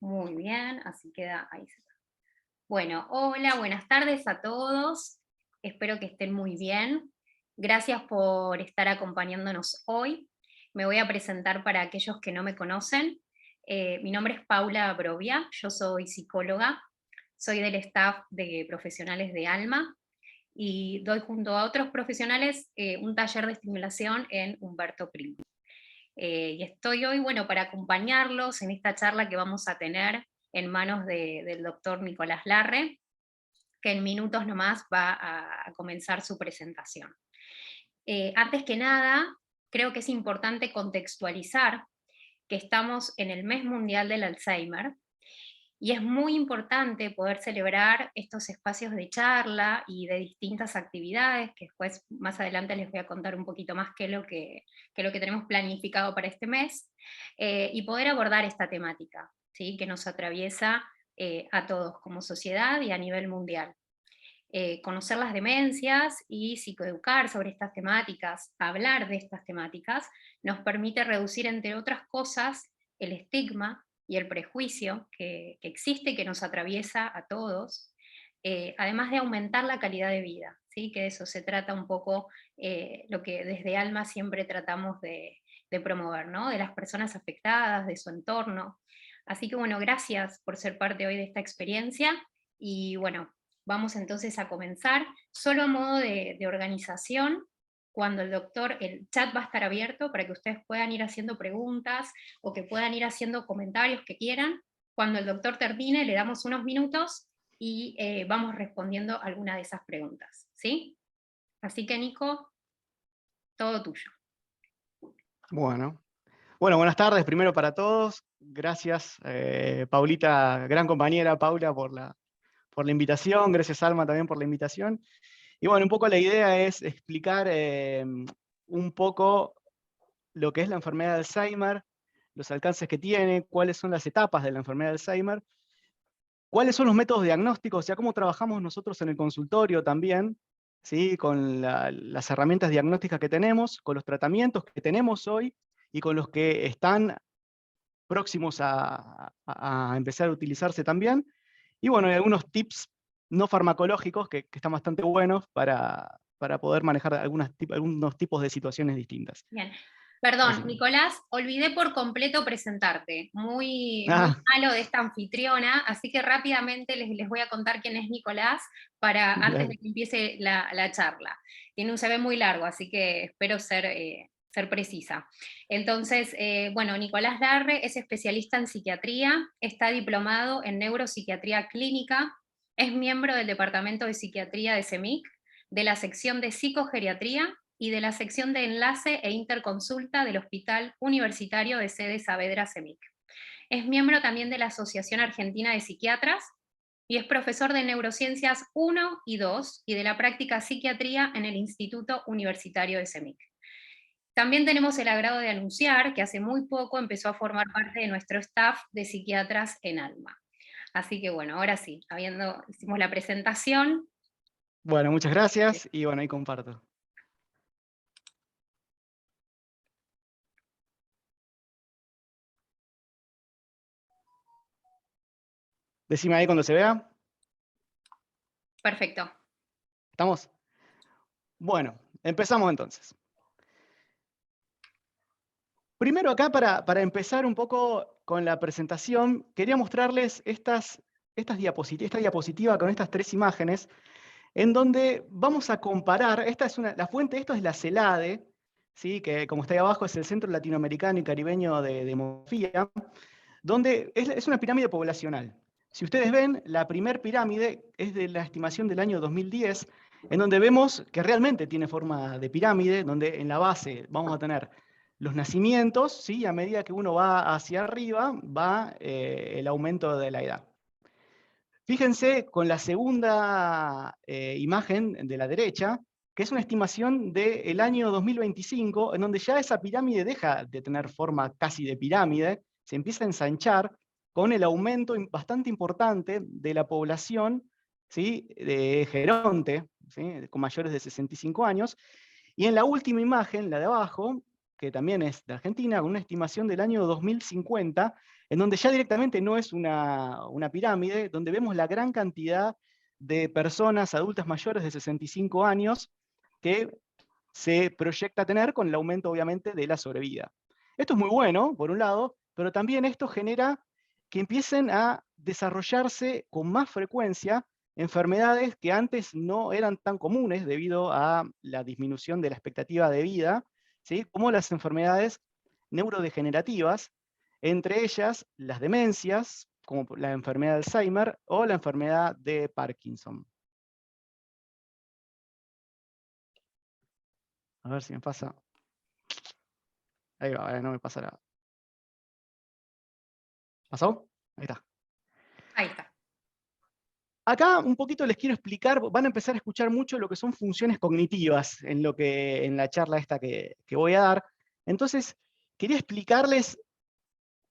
Muy bien, así queda ahí. Bueno, hola, buenas tardes a todos. Espero que estén muy bien. Gracias por estar acompañándonos hoy. Me voy a presentar para aquellos que no me conocen. Mi nombre es Paula Brovia, yo soy psicóloga, soy del staff de profesionales de Alma y doy junto a otros profesionales un taller de estimulación en Humberto Primo. Y estoy hoy, bueno, para acompañarlos en esta charla que vamos a tener en manos del doctor Nicolás Larre, que en minutos nomás va a comenzar su presentación. Antes que nada, creo que es importante contextualizar que estamos en el Mes Mundial del Alzheimer y es muy importante poder celebrar estos espacios de charla y de distintas actividades, que después más adelante les voy a contar un poquito más qué es lo que tenemos planificado para este mes, y poder abordar esta temática, ¿sí? Que nos atraviesa a todos como sociedad y a nivel mundial. Conocer las demencias y psicoeducar sobre estas temáticas, hablar de estas temáticas, nos permite reducir, entre otras cosas, el estigma y el prejuicio que existe y que nos atraviesa a todos, además de aumentar la calidad de vida, ¿sí? Que de eso se trata un poco lo que desde Alma siempre tratamos de promover, ¿no? De las personas afectadas, de su entorno. Así que bueno, gracias por ser parte hoy de esta experiencia y bueno, vamos entonces a comenzar. Solo a modo de organización, cuando el chat va a estar abierto para que ustedes puedan ir haciendo preguntas o que puedan ir haciendo comentarios que quieran. Cuando el doctor termine, le damos unos minutos y vamos respondiendo alguna de esas preguntas, ¿sí? Así que Nico, todo tuyo. Bueno. Bueno, buenas tardes primero para todos. Gracias, Paulita, gran compañera Paula, por la invitación. Gracias, Alma, también por la invitación. Y bueno, un poco la idea es explicar un poco lo que es la enfermedad de Alzheimer, los alcances que tiene, cuáles son las etapas de la enfermedad de Alzheimer, cuáles son los métodos diagnósticos, o sea, cómo trabajamos nosotros en el consultorio también, ¿sí? Con las herramientas diagnósticas que tenemos, con los tratamientos que tenemos hoy y con los que están próximos a empezar a utilizarse también. Y bueno, hay algunos tips no farmacológicos que están bastante buenos para poder manejar algunos tipos de situaciones distintas. Bien. Así Perdón, que, Nicolás, olvidé por completo presentarte. Muy ah, malo de esta anfitriona, así que rápidamente les voy a contar quién es Nicolás para antes de dale. que empiece la charla. Tiene un CV muy largo, así que espero ser precisa. Entonces, bueno, Nicolás Larre es especialista en psiquiatría, está diplomado en neuropsiquiatría clínica, es miembro del Departamento de Psiquiatría de CEMIC, de la sección de psicogeriatría y de la sección de enlace e interconsulta del Hospital Universitario de Sede Saavedra CEMIC. Es miembro también de la Asociación Argentina de Psiquiatras y es profesor de Neurociencias 1 y 2 y de la práctica psiquiatría en el Instituto Universitario de CEMIC. También tenemos el agrado de anunciar que hace muy poco empezó a formar parte de nuestro staff de psiquiatras en Alma. Así que bueno, ahora sí, hicimos la presentación. Bueno, muchas gracias y bueno, ahí comparto. Decime ahí cuando se vea. Perfecto. ¿Estamos? Bueno, empezamos entonces. Primero acá, para empezar un poco con la presentación, quería mostrarles esta diapositiva con estas tres imágenes, en donde vamos a comparar, la fuente de esto es la CELADE, ¿sí? Que como está ahí abajo es el Centro Latinoamericano y Caribeño de Demografía, donde es una pirámide poblacional. Si ustedes ven, la primer pirámide es de la estimación del año 2010, en donde vemos que realmente tiene forma de pirámide, donde en la base vamos a tener los nacimientos, ¿sí? A medida que uno va hacia arriba, va el aumento de la edad. Fíjense con la segunda imagen de la derecha, que es una estimación del año 2025, en donde ya esa pirámide deja de tener forma casi de pirámide, se empieza a ensanchar con el aumento bastante importante de la población, ¿sí? De geronte, ¿sí? Con mayores de 65 años. Y en la última imagen, la de abajo, que también es de Argentina, con una estimación del año 2050, en donde ya directamente no es una pirámide, donde vemos la gran cantidad de personas adultas mayores de 65 años que se proyecta tener con el aumento, obviamente, de la sobrevida. Esto es muy bueno, por un lado, pero también esto genera que empiecen a desarrollarse con más frecuencia enfermedades que antes no eran tan comunes debido a la disminución de la expectativa de vida, ¿sí? Como las enfermedades neurodegenerativas, entre ellas las demencias, como la enfermedad de Alzheimer o la enfermedad de Parkinson. A ver si me pasa. Ahí va, no me pasa nada. ¿Pasó? Ahí está. Ahí está. Acá un poquito les quiero explicar, van a empezar a escuchar mucho lo que son funciones cognitivas en la charla esta que voy a dar. Entonces, quería explicarles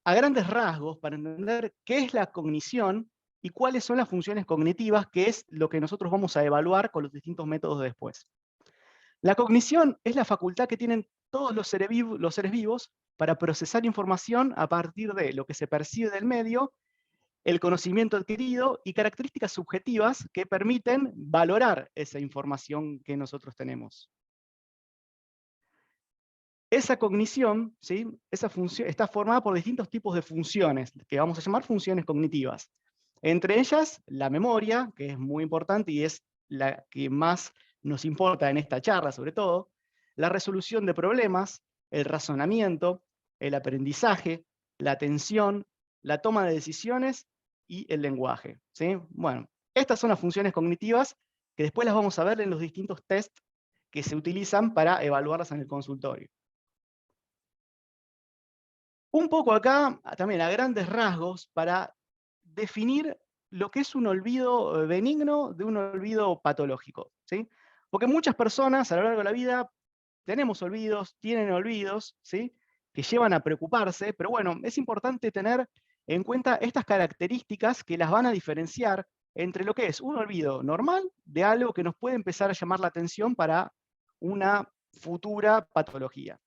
a grandes rasgos para entender qué es la cognición y cuáles son las funciones cognitivas, que es lo que nosotros vamos a evaluar con los distintos métodos después. La cognición es la facultad que tienen todos los seres vivos para procesar información a partir de lo que se percibe del medio, el conocimiento adquirido y características subjetivas que permiten valorar esa información que nosotros tenemos. Esa cognición, ¿sí? Esa función, está formada por distintos tipos de funciones, que vamos a llamar funciones cognitivas. Entre ellas, la memoria, que es muy importante y es la que más nos importa en esta charla, sobre todo, la resolución de problemas, el razonamiento, el aprendizaje, la atención, la toma de decisiones y el lenguaje, ¿sí? Bueno, estas son las funciones cognitivas que después las vamos a ver en los distintos tests que se utilizan para evaluarlas en el consultorio. Un poco acá, también a grandes rasgos, para definir lo que es un olvido benigno de un olvido patológico, ¿sí? Porque muchas personas a lo largo de la vida tenemos olvidos, tienen olvidos, ¿sí? Que llevan a preocuparse, pero bueno, es importante tener en cuenta estas características que las van a diferenciar entre lo que es un olvido normal de algo que nos puede empezar a llamar la atención para una futura patología.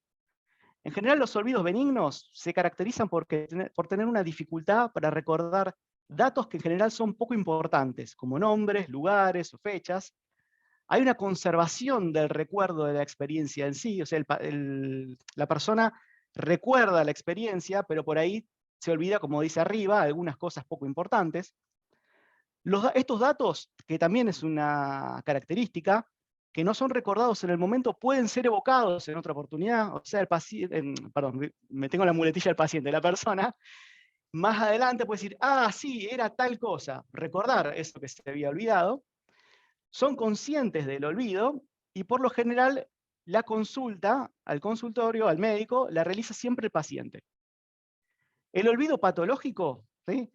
En general, los olvidos benignos se caracterizan por tener una dificultad para recordar datos que en general son poco importantes, como nombres, lugares o fechas. Hay una conservación del recuerdo de la experiencia en sí, o sea, la persona recuerda la experiencia, pero por ahí se olvida, como dice arriba, algunas cosas poco importantes. Estos datos, que también es una característica, que no son recordados en el momento, pueden ser evocados en otra oportunidad. O sea, el paciente, perdón, me tengo la muletilla del paciente, la persona, más adelante puede decir, ah, sí, era tal cosa, recordar eso que se había olvidado. Son conscientes del olvido y por lo general la consulta al consultorio, al médico, la realiza siempre el paciente. El olvido patológico, ¿sí?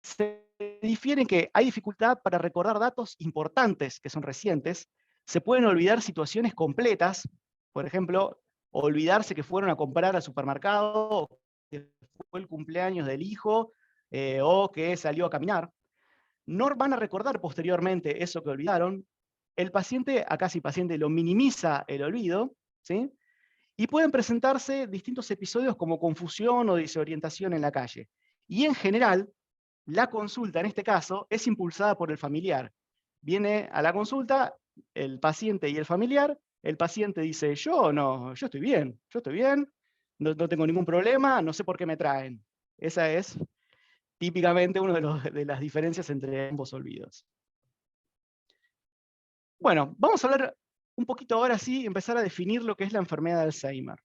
Se difiere en que hay dificultad para recordar datos importantes que son recientes, se pueden olvidar situaciones completas, por ejemplo, olvidarse que fueron a comprar al supermercado, que fue el cumpleaños del hijo, o que salió a caminar. No van a recordar posteriormente eso que olvidaron. El paciente, acá si el paciente lo minimiza el olvido, ¿sí? Y pueden presentarse distintos episodios como confusión o desorientación en la calle. Y en general, la consulta, en este caso, es impulsada por el familiar. Viene a la consulta el paciente y el familiar. El paciente dice, yo estoy bien, no tengo ningún problema, no sé por qué me traen. Esa es típicamente una de las diferencias entre ambos olvidos. Bueno, vamos a hablar un poquito ahora sí, empezar a definir lo que es la enfermedad de Alzheimer.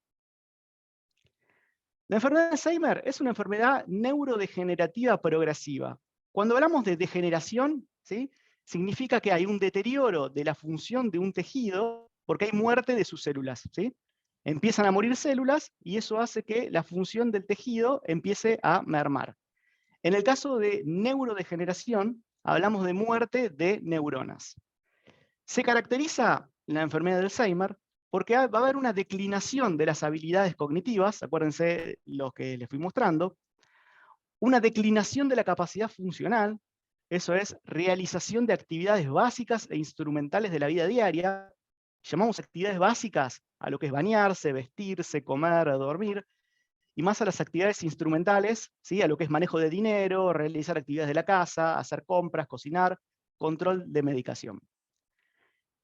La enfermedad de Alzheimer es una enfermedad neurodegenerativa progresiva. Cuando hablamos de degeneración, ¿sí? Significa que hay un deterioro de la función de un tejido porque hay muerte de sus células, ¿sí? Empiezan a morir células y eso hace que la función del tejido empiece a mermar. En el caso de neurodegeneración, hablamos de muerte de neuronas. Se caracteriza la enfermedad de Alzheimer porque va a haber una declinación de las habilidades cognitivas, acuérdense lo que les fui mostrando, una declinación de la capacidad funcional, eso es, realización de actividades básicas e instrumentales de la vida diaria, llamamos actividades básicas a lo que es bañarse, vestirse, comer, dormir, y más a las actividades instrumentales, ¿sí? A lo que es manejo de dinero, realizar actividades de la casa, hacer compras, cocinar, control de medicación.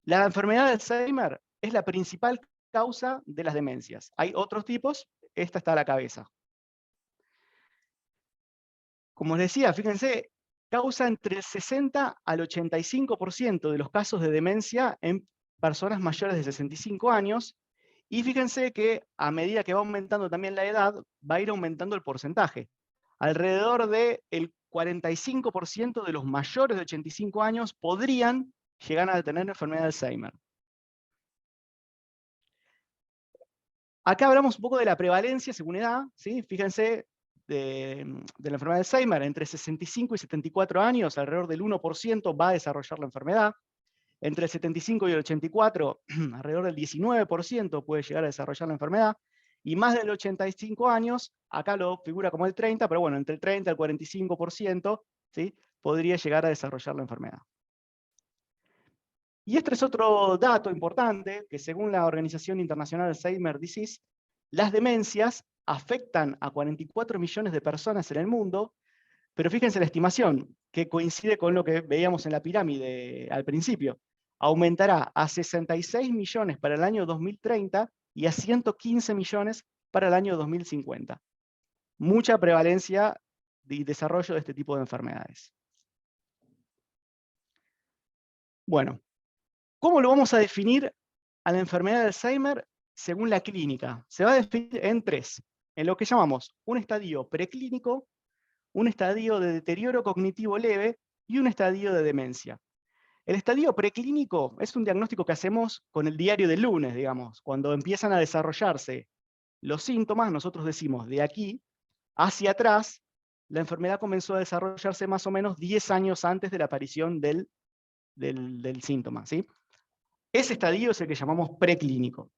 La enfermedad de Alzheimer es la principal causa de las demencias. Hay otros tipos, esta está a la cabeza. Como les decía, fíjense, causa entre el 60 al 85% de los casos de demencia en personas mayores de 65 años, y fíjense que a medida que va aumentando también la edad, va a ir aumentando el porcentaje. Alrededor del 45% de los mayores de 85 años podrían llegar a tener enfermedad de Alzheimer. Acá hablamos un poco de la prevalencia según edad, ¿sí? Fíjense, de la enfermedad de Alzheimer, entre 65 y 74 años, alrededor del 1% va a desarrollar la enfermedad. Entre el 75 y el 84, alrededor del 19% puede llegar a desarrollar la enfermedad. Y más del 85 años, acá lo figura como el 30, pero bueno, entre el 30 y el 45%, ¿sí? Podría llegar a desarrollar la enfermedad. Y este es otro dato importante, que según la Organización Internacional Alzheimer Disease, las demencias afectan a 44 millones de personas en el mundo, pero fíjense la estimación, que coincide con lo que veíamos en la pirámide al principio. Aumentará a 66 millones para el año 2030 y a 115 millones para el año 2050. Mucha prevalencia y desarrollo de este tipo de enfermedades. Bueno, ¿cómo lo vamos a definir a la enfermedad de Alzheimer según la clínica? Se va a definir en tres, en lo que llamamos un estadio preclínico, un estadio de deterioro cognitivo leve y un estadio de demencia. El estadio preclínico es un diagnóstico que hacemos con el diario del lunes, digamos. Cuando empiezan a desarrollarse los síntomas, nosotros decimos de aquí hacia atrás, la enfermedad comenzó a desarrollarse más o menos 10 años antes de la aparición del síntoma, ¿sí? Ese estadio es el que llamamos preclínico.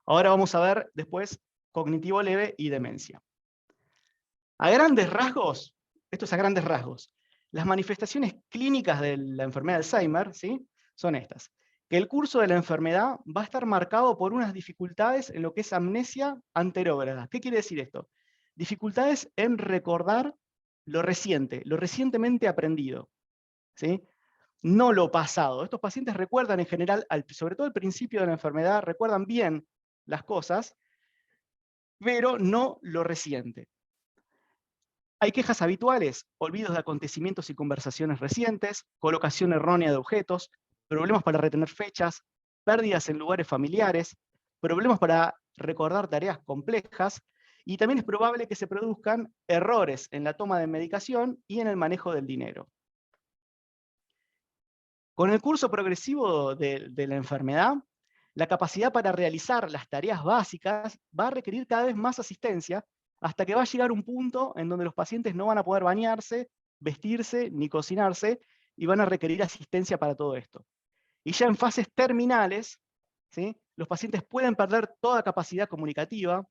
Ahora vamos a ver después cognitivo leve y demencia. A grandes rasgos, esto es a grandes rasgos, las manifestaciones clínicas de la enfermedad de Alzheimer, ¿sí? Son estas. Que el curso de la enfermedad va a estar marcado por unas dificultades en lo que es amnesia anterógrada. ¿Qué quiere decir esto? Dificultades en recordar lo reciente, lo recientemente aprendido, ¿sí? No lo pasado. Estos pacientes recuerdan en general, sobre todo al principio de la enfermedad, recuerdan bien las cosas, pero no lo reciente. Hay quejas habituales, olvidos de acontecimientos y conversaciones recientes, colocación errónea de objetos, problemas para retener fechas, pérdidas en lugares familiares, problemas para recordar tareas complejas, y también es probable que se produzcan errores en la toma de medicación y en el manejo del dinero. Con el curso progresivo de la enfermedad, la capacidad para realizar las tareas básicas va a requerir cada vez más asistencia, hasta que va a llegar un punto en donde los pacientes no van a poder bañarse, vestirse ni cocinarse, y van a requerir asistencia para todo esto. Y ya en fases terminales, ¿sí? Los pacientes pueden perder toda capacidad comunicativa,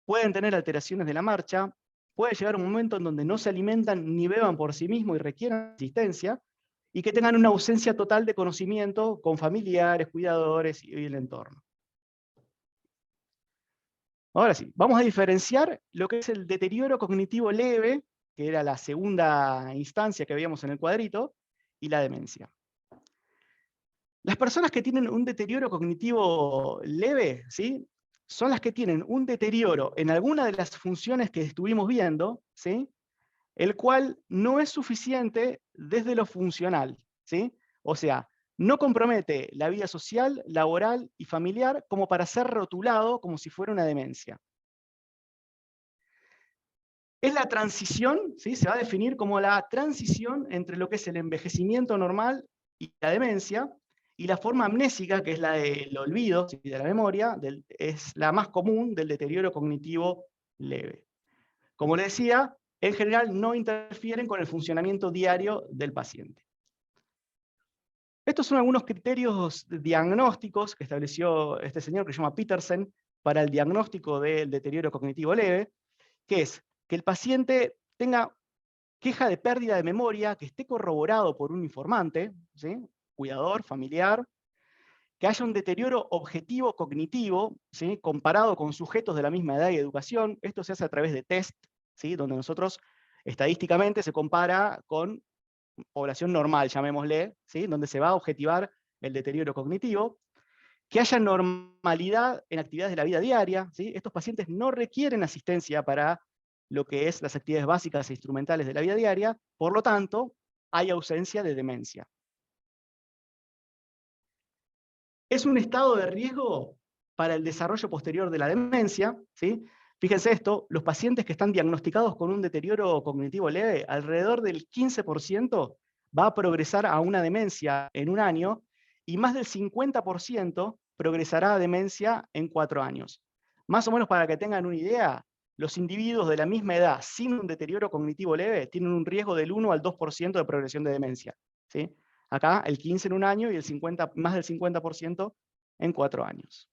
pueden tener alteraciones de la marcha, puede llegar un momento en donde no se alimentan ni beban por sí mismos y requieren asistencia, y que tengan una ausencia total de conocimiento con familiares, cuidadores y el entorno. Ahora sí, vamos a diferenciar lo que es el deterioro cognitivo leve, que era la segunda instancia que veíamos en el cuadrito, y la demencia. Las personas que tienen un deterioro cognitivo leve, ¿sí? Son las que tienen un deterioro en alguna de las funciones que estuvimos viendo, ¿sí? El cual no es suficiente desde lo funcional, ¿sí? O sea, no compromete la vida social, laboral y familiar como para ser rotulado como si fuera una demencia. Es la transición, ¿sí? Se va a definir como la transición entre lo que es el envejecimiento normal y la demencia, y la forma amnésica, que es la del olvido, ¿sí? De la memoria, es la más común del deterioro cognitivo leve. Como les decía, en general no interfieren con el funcionamiento diario del paciente. Estos son algunos criterios diagnósticos que estableció este señor que se llama Petersen para el diagnóstico del deterioro cognitivo leve, que es que el paciente tenga queja de pérdida de memoria, que esté corroborado por un informante, ¿sí? Cuidador, familiar, que haya un deterioro objetivo cognitivo, ¿sí? Comparado con sujetos de la misma edad y educación. Esto se hace a través de test, ¿sí? Donde nosotros estadísticamente se compara con población normal, llamémosle, ¿sí? Donde se va a objetivar el deterioro cognitivo. Que haya normalidad en actividades de la vida diaria, ¿sí? Estos pacientes no requieren asistencia para lo que es las actividades básicas e instrumentales de la vida diaria, por lo tanto, hay ausencia de demencia. Es un estado de riesgo para el desarrollo posterior de la demencia, ¿sí? Fíjense esto, los pacientes que están diagnosticados con un deterioro cognitivo leve, alrededor del 15% va a progresar a una demencia en un año, y más del 50% progresará a demencia en 4 años. Más o menos para que tengan una idea, los individuos de la misma edad sin un deterioro cognitivo leve tienen un riesgo del 1 al 2% de progresión de demencia, ¿sí? Acá el 15 en un año y más del 50% en 4 años.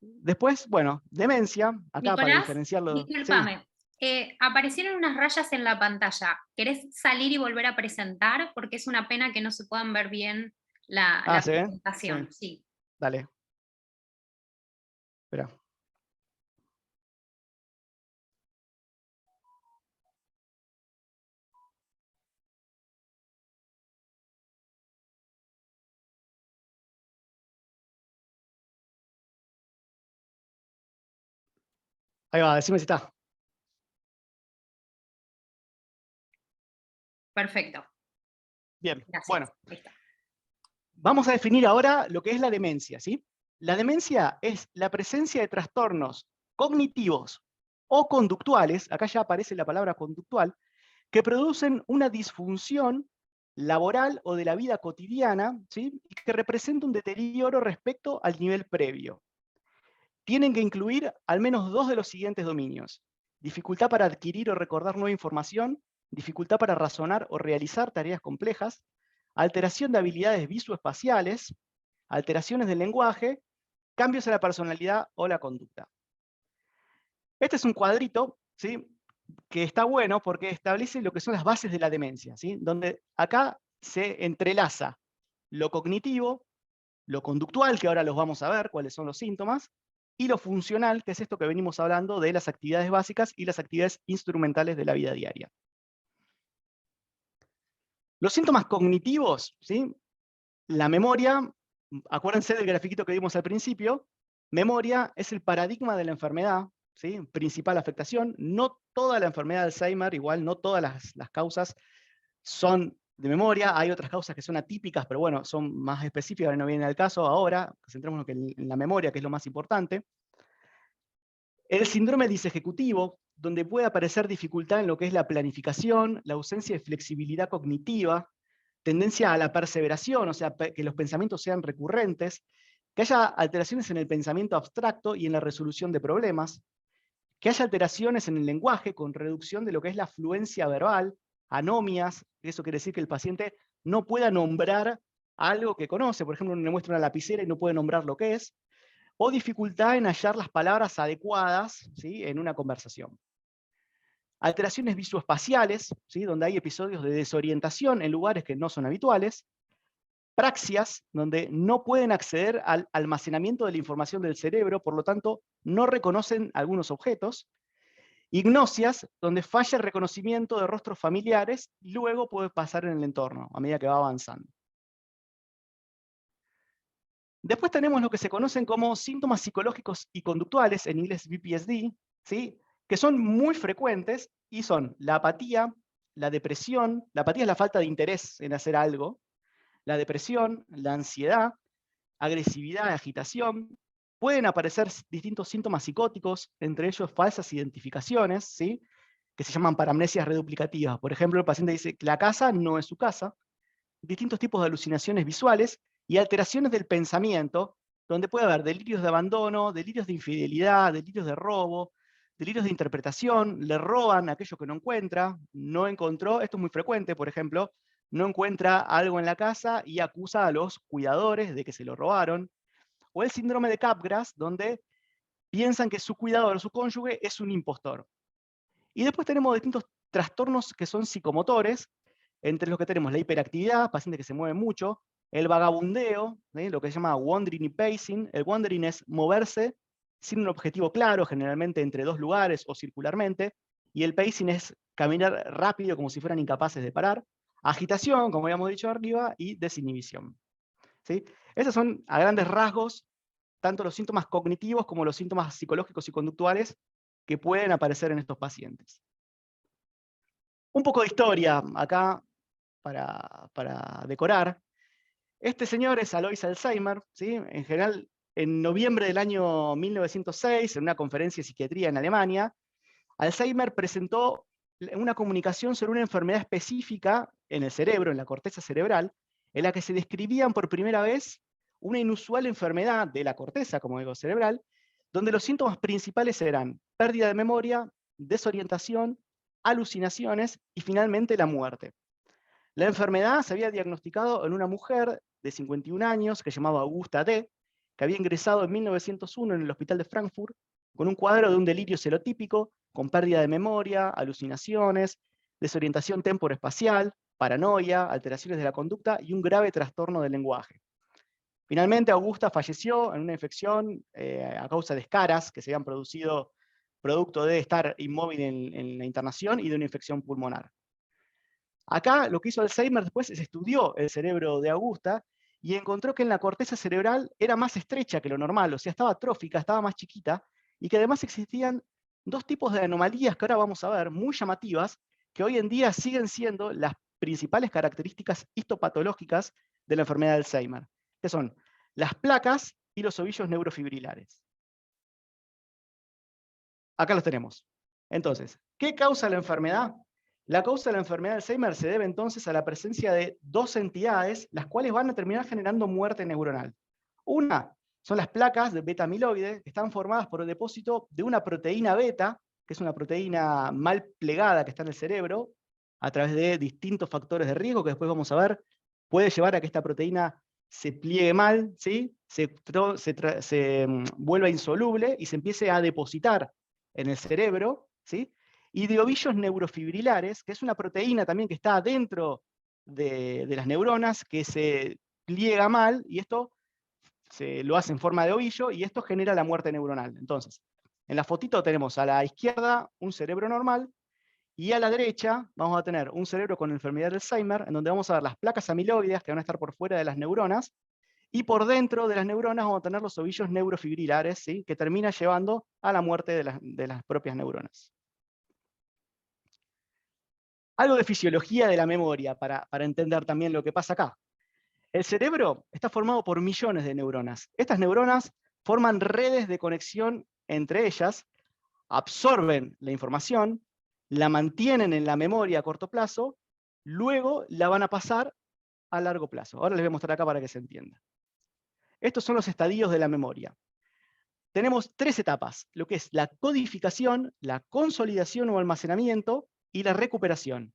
Después, bueno, demencia, acá para Nicolás, diferenciarlo. Sí. discúlpame. Aparecieron unas rayas en la pantalla. ¿Querés salir y volver a presentar? Porque es una pena que no se puedan ver bien la ¿Se ve? Sí. presentación. Sí. Dale. Espera. Ahí va, decime si está. Perfecto. Bien, Gracias. bueno. Ahí está. Vamos a definir ahora lo que es la demencia, ¿sí? La demencia es la presencia de trastornos cognitivos o conductuales, acá ya aparece la palabra conductual, que producen una disfunción laboral o de la vida cotidiana, ¿sí? Y que representa un deterioro respecto al nivel previo. Tienen que incluir al menos 2 de los siguientes dominios: dificultad para adquirir o recordar nueva información, dificultad para razonar o realizar tareas complejas, alteración de habilidades visoespaciales, alteraciones del lenguaje, cambios en la personalidad o la conducta. Este es un cuadrito, ¿sí? Que está bueno porque establece lo que son las bases de la demencia, ¿sí? Donde acá se entrelaza lo cognitivo, lo conductual, que ahora los vamos a ver, cuáles son los síntomas, y lo funcional, que es esto que venimos hablando de las actividades básicas y las actividades instrumentales de la vida diaria. Los síntomas cognitivos, ¿sí? La memoria, acuérdense del grafiquito que vimos al principio, memoria es el paradigma de la enfermedad, ¿sí? Principal afectación. No toda la enfermedad de Alzheimer, igual no todas las causas son de memoria, hay otras causas que son atípicas, pero bueno, son más específicas, no vienen al caso ahora, centrémonos en la memoria, que es lo más importante. El síndrome disejecutivo, donde puede aparecer dificultad en lo que es la planificación, la ausencia de flexibilidad cognitiva, tendencia a la perseveración, o sea, que los pensamientos sean recurrentes, que haya alteraciones en el pensamiento abstracto y en la resolución de problemas, que haya alteraciones en el lenguaje con reducción de lo que es la fluencia verbal, anomias, eso quiere decir que el paciente no pueda nombrar algo que conoce, por ejemplo, uno le muestra una lapicera y no puede nombrar lo que es, o dificultad en hallar las palabras adecuadas, ¿sí? En una conversación. Alteraciones visoespaciales, ¿sí? Donde hay episodios de desorientación en lugares que no son habituales, praxias, donde no pueden acceder al almacenamiento de la información del cerebro, por lo tanto, no reconocen algunos objetos, hignosias, donde falla el reconocimiento de rostros familiares y luego puede pasar en el entorno a medida que va avanzando. Después tenemos lo que se conocen como síntomas psicológicos y conductuales, en inglés BPSD, ¿sí? Que son muy frecuentes y son la apatía, la depresión. La apatía es la falta de interés en hacer algo, la depresión, la ansiedad, agresividad, agitación. Pueden aparecer distintos síntomas psicóticos, entre ellos falsas identificaciones, ¿sí? Que se llaman paramnesias reduplicativas. Por ejemplo, el paciente dice que la casa no es su casa. Distintos tipos de alucinaciones visuales y alteraciones del pensamiento, donde puede haber delirios de abandono, delirios de infidelidad, delirios de robo, delirios de interpretación, le roban aquello que no encuentra, no encontró, esto es muy frecuente, por ejemplo, no encuentra algo en la casa y acusa a los cuidadores de que se lo robaron, o el síndrome de Capgras, donde piensan que su cuidador o su cónyuge es un impostor. Y después tenemos distintos trastornos que son psicomotores, entre los que tenemos la hiperactividad, pacientes que se mueven mucho, el vagabundeo, ¿sí? Lo que se llama wandering y pacing. El wandering es moverse sin un objetivo claro, generalmente entre dos lugares o circularmente, y el pacing es caminar rápido como si fueran incapaces de parar. Agitación, como habíamos dicho arriba, y desinhibición. ¿Sí? Esos son, a grandes rasgos, tanto los síntomas cognitivos como los síntomas psicológicos y conductuales que pueden aparecer en estos pacientes. Un poco de historia acá para decorar. Este señor es Alois Alzheimer, ¿sí? En general, en noviembre del año 1906, en una conferencia de psiquiatría en Alemania, Alzheimer presentó una comunicación sobre una enfermedad específica en el cerebro, en la corteza cerebral, en la que se describían por primera vez una inusual enfermedad de la corteza, como digo, cerebral, donde los síntomas principales eran pérdida de memoria, desorientación, alucinaciones y finalmente la muerte. La enfermedad se había diagnosticado en una mujer de 51 años que se llamaba Augusta D., que había ingresado en 1901 en el hospital de Frankfurt con un cuadro de un delirio celotípico, con pérdida de memoria, alucinaciones, desorientación temporoespacial, paranoia, alteraciones de la conducta y un grave trastorno del lenguaje. Finalmente, Augusta falleció en una infección a causa de escaras que se habían producido producto de estar inmóvil en la internación y de una infección pulmonar. Acá lo que hizo Alzheimer después es estudió el cerebro de Augusta y encontró que en la corteza cerebral era más estrecha que lo normal, o sea, estaba atrófica, estaba más chiquita, y que además existían dos tipos de anomalías que ahora vamos a ver, muy llamativas, que hoy en día siguen siendo las principales características histopatológicas de la enfermedad de Alzheimer, que son las placas y los ovillos neurofibrilares. Acá los tenemos. Entonces, ¿qué causa la enfermedad? La causa de la enfermedad de Alzheimer se debe entonces a la presencia de dos entidades, las cuales van a terminar generando muerte neuronal. Una son las placas de beta amiloide, que están formadas por el depósito de una proteína beta, que es una proteína mal plegada que está en el cerebro, a través de distintos factores de riesgo que después vamos a ver, puede llevar a que esta proteína se pliegue mal, ¿sí? se vuelva insoluble y se empiece a depositar en el cerebro, ¿sí? Y de ovillos neurofibrilares, que es una proteína también que está dentro de las neuronas, que se pliega mal, y esto se lo hace en forma de ovillo, y esto genera la muerte neuronal. Entonces, en la fotito tenemos a la izquierda un cerebro normal, y a la derecha vamos a tener un cerebro con enfermedad de Alzheimer, en donde vamos a ver las placas amiloides que van a estar por fuera de las neuronas, y por dentro de las neuronas vamos a tener los ovillos neurofibrilares, ¿sí? Que termina llevando a la muerte de las propias neuronas. Algo de fisiología de la memoria para entender también lo que pasa acá. El cerebro está formado por millones de neuronas. Estas neuronas forman redes de conexión entre ellas, absorben la información, la mantienen en la memoria a corto plazo, luego la van a pasar a largo plazo. Ahora les voy a mostrar acá para que se entienda. Estos son los estadios de la memoria. Tenemos tres etapas, lo que es la codificación, la consolidación o almacenamiento y la recuperación.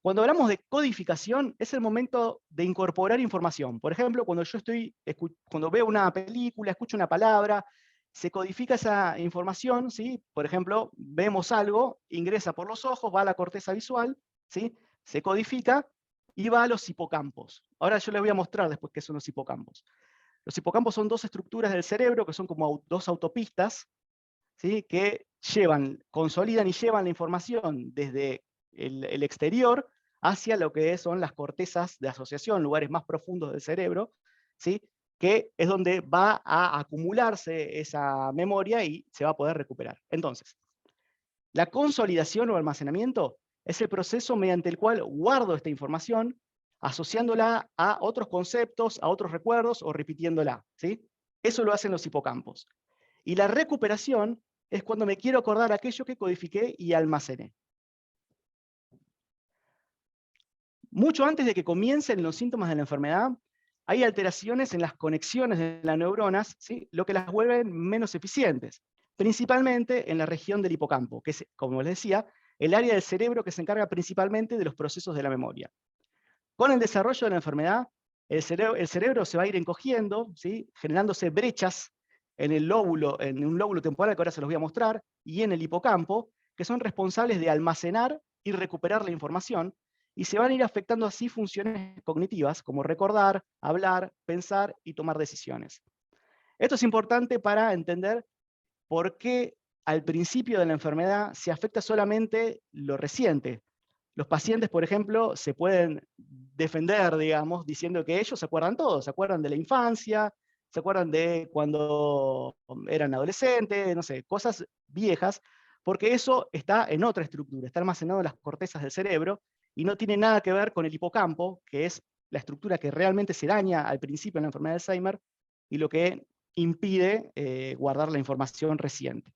Cuando hablamos de codificación, es el momento de incorporar información. Por ejemplo, cuando veo una película, escucho una palabra, se codifica esa información, ¿sí? Por ejemplo, vemos algo, ingresa por los ojos, va a la corteza visual, ¿sí? Se codifica y va a los hipocampos. Ahora yo les voy a mostrar después qué son los hipocampos. Los hipocampos son dos estructuras del cerebro que son como dos autopistas, ¿sí? Que consolidan y llevan la información desde el exterior hacia lo que son las cortezas de asociación, lugares más profundos del cerebro, ¿sí? Que es donde va a acumularse esa memoria y se va a poder recuperar. Entonces, la consolidación o almacenamiento es el proceso mediante el cual guardo esta información, asociándola a otros conceptos, a otros recuerdos o repitiéndola, ¿sí? Eso lo hacen los hipocampos. Y la recuperación es cuando me quiero acordar aquello que codifiqué y almacené. Mucho antes de que comiencen los síntomas de la enfermedad, hay alteraciones en las conexiones de las neuronas, ¿sí? Lo que las vuelven menos eficientes, principalmente en la región del hipocampo, que es, como les decía, el área del cerebro que se encarga principalmente de los procesos de la memoria. Con el desarrollo de la enfermedad, el cerebro se va a ir encogiendo, ¿sí? Generándose brechas en un lóbulo temporal que ahora se los voy a mostrar, y en el hipocampo, que son responsables de almacenar y recuperar la información, y se van a ir afectando así funciones cognitivas, como recordar, hablar, pensar y tomar decisiones. Esto es importante para entender por qué al principio de la enfermedad se afecta solamente lo reciente. Los pacientes, por ejemplo, se pueden defender, digamos, diciendo que ellos se acuerdan todo, se acuerdan de la infancia, se acuerdan de cuando eran adolescentes, no sé, cosas viejas, porque eso está en otra estructura, está almacenado en las cortezas del cerebro y no tiene nada que ver con el hipocampo, que es la estructura que realmente se daña al principio en la enfermedad de Alzheimer y lo que impide guardar la información reciente.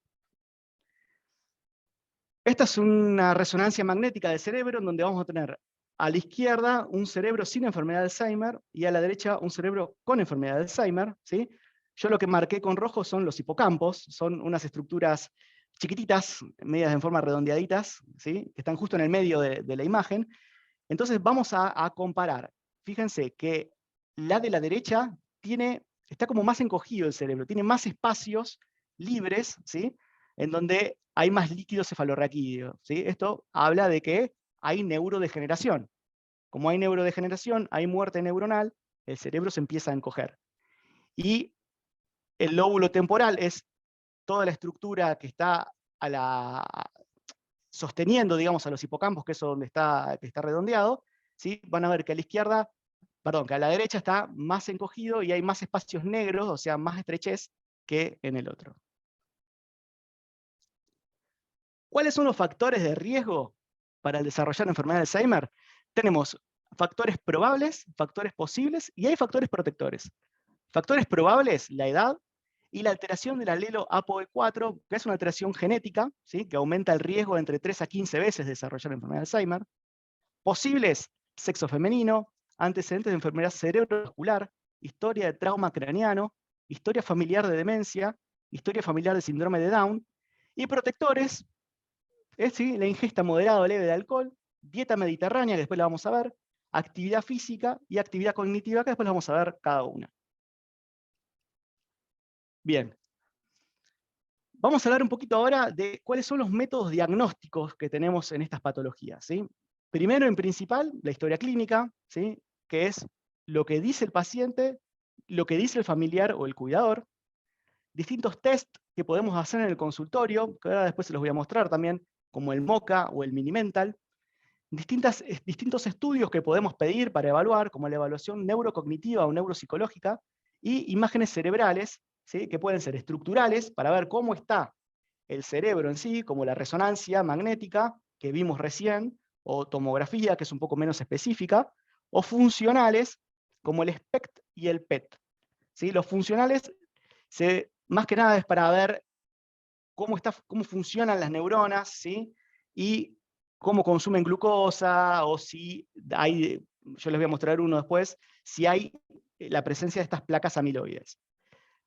Esta es una resonancia magnética del cerebro en donde vamos a tener a la izquierda un cerebro sin enfermedad de Alzheimer y a la derecha un cerebro con enfermedad de Alzheimer, ¿sí? Yo lo que marqué con rojo son los hipocampos, son unas estructuras chiquititas, medias en forma redondeaditas, ¿sí? Que están justo en el medio de la imagen. Entonces vamos a comparar. Fíjense que la de la derecha está como más encogido el cerebro, tiene más espacios libres, ¿sí? En donde hay más líquido cefalorraquídeo, ¿sí? Esto habla de que hay neurodegeneración. Como hay neurodegeneración, hay muerte neuronal, el cerebro se empieza a encoger. Y el lóbulo temporal es toda la estructura que está sosteniendo, digamos, a los hipocampos, que es donde que está redondeado, ¿sí? Van a ver que a la izquierda, perdón, que a la derecha está más encogido y hay más espacios negros, o sea, más estrechez que en el otro. ¿Cuáles son los factores de riesgo para el desarrollar la enfermedad de Alzheimer? Tenemos factores probables, factores posibles y hay factores protectores. Factores probables, la edad y la alteración del alelo ApoE4, que es una alteración genética, ¿sí? Que aumenta el riesgo de entre 3 a 15 veces de desarrollar la enfermedad de Alzheimer. Posibles, sexo femenino, antecedentes de enfermedad cerebrovascular, historia de trauma craneano, historia familiar de demencia, historia familiar de síndrome de Down. Y protectores, ¿sí? La ingesta moderada o leve de alcohol, dieta mediterránea, que después la vamos a ver, actividad física y actividad cognitiva, que después la vamos a ver cada una. Bien. Vamos a hablar un poquito ahora de cuáles son los métodos diagnósticos que tenemos en estas patologías, ¿sí? Primero, en principal, la historia clínica, ¿sí? Que es lo que dice el paciente, lo que dice el familiar o el cuidador, distintos test que podemos hacer en el consultorio, que ahora después se los voy a mostrar también, como el MoCA o el Minimental, distintos estudios que podemos pedir para evaluar, como la evaluación neurocognitiva o neuropsicológica, y imágenes cerebrales, ¿sí? Que pueden ser estructurales, para ver cómo está el cerebro en sí, como la resonancia magnética, que vimos recién, o tomografía, que es un poco menos específica, o funcionales, como el SPECT y el PET. ¿Sí? Los funcionales, más que nada es para ver cómo funcionan las neuronas, ¿sí? Y cómo consumen glucosa, o si hay, yo les voy a mostrar uno después, si hay la presencia de estas placas amiloides.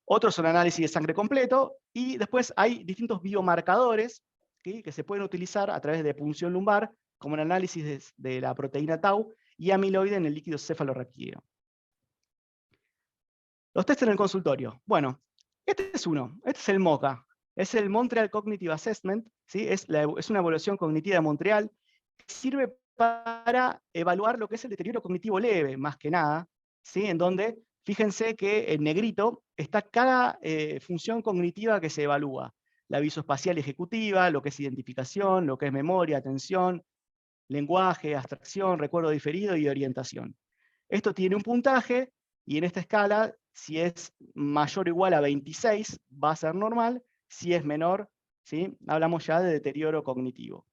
Otros son análisis de sangre completo, y después hay distintos biomarcadores, ¿sí? Que se pueden utilizar a través de punción lumbar, como el análisis de la proteína tau y amiloide en el líquido cefalorraquídeo. Los test en el consultorio. Bueno, este es uno, este es el MoCA, es el Montreal Cognitive Assessment, ¿sí? Es una evaluación cognitiva de Montreal, que sirve para evaluar lo que es el deterioro cognitivo leve, más que nada, ¿sí? En donde, fíjense que en negrito está cada función cognitiva que se evalúa. La visoespacial ejecutiva, lo que es identificación, lo que es memoria, atención, lenguaje, abstracción, recuerdo diferido y orientación. Esto tiene un puntaje, y en esta escala, si es mayor o igual a 26, va a ser normal. Si es menor, ¿sí? Hablamos ya de deterioro cognitivo.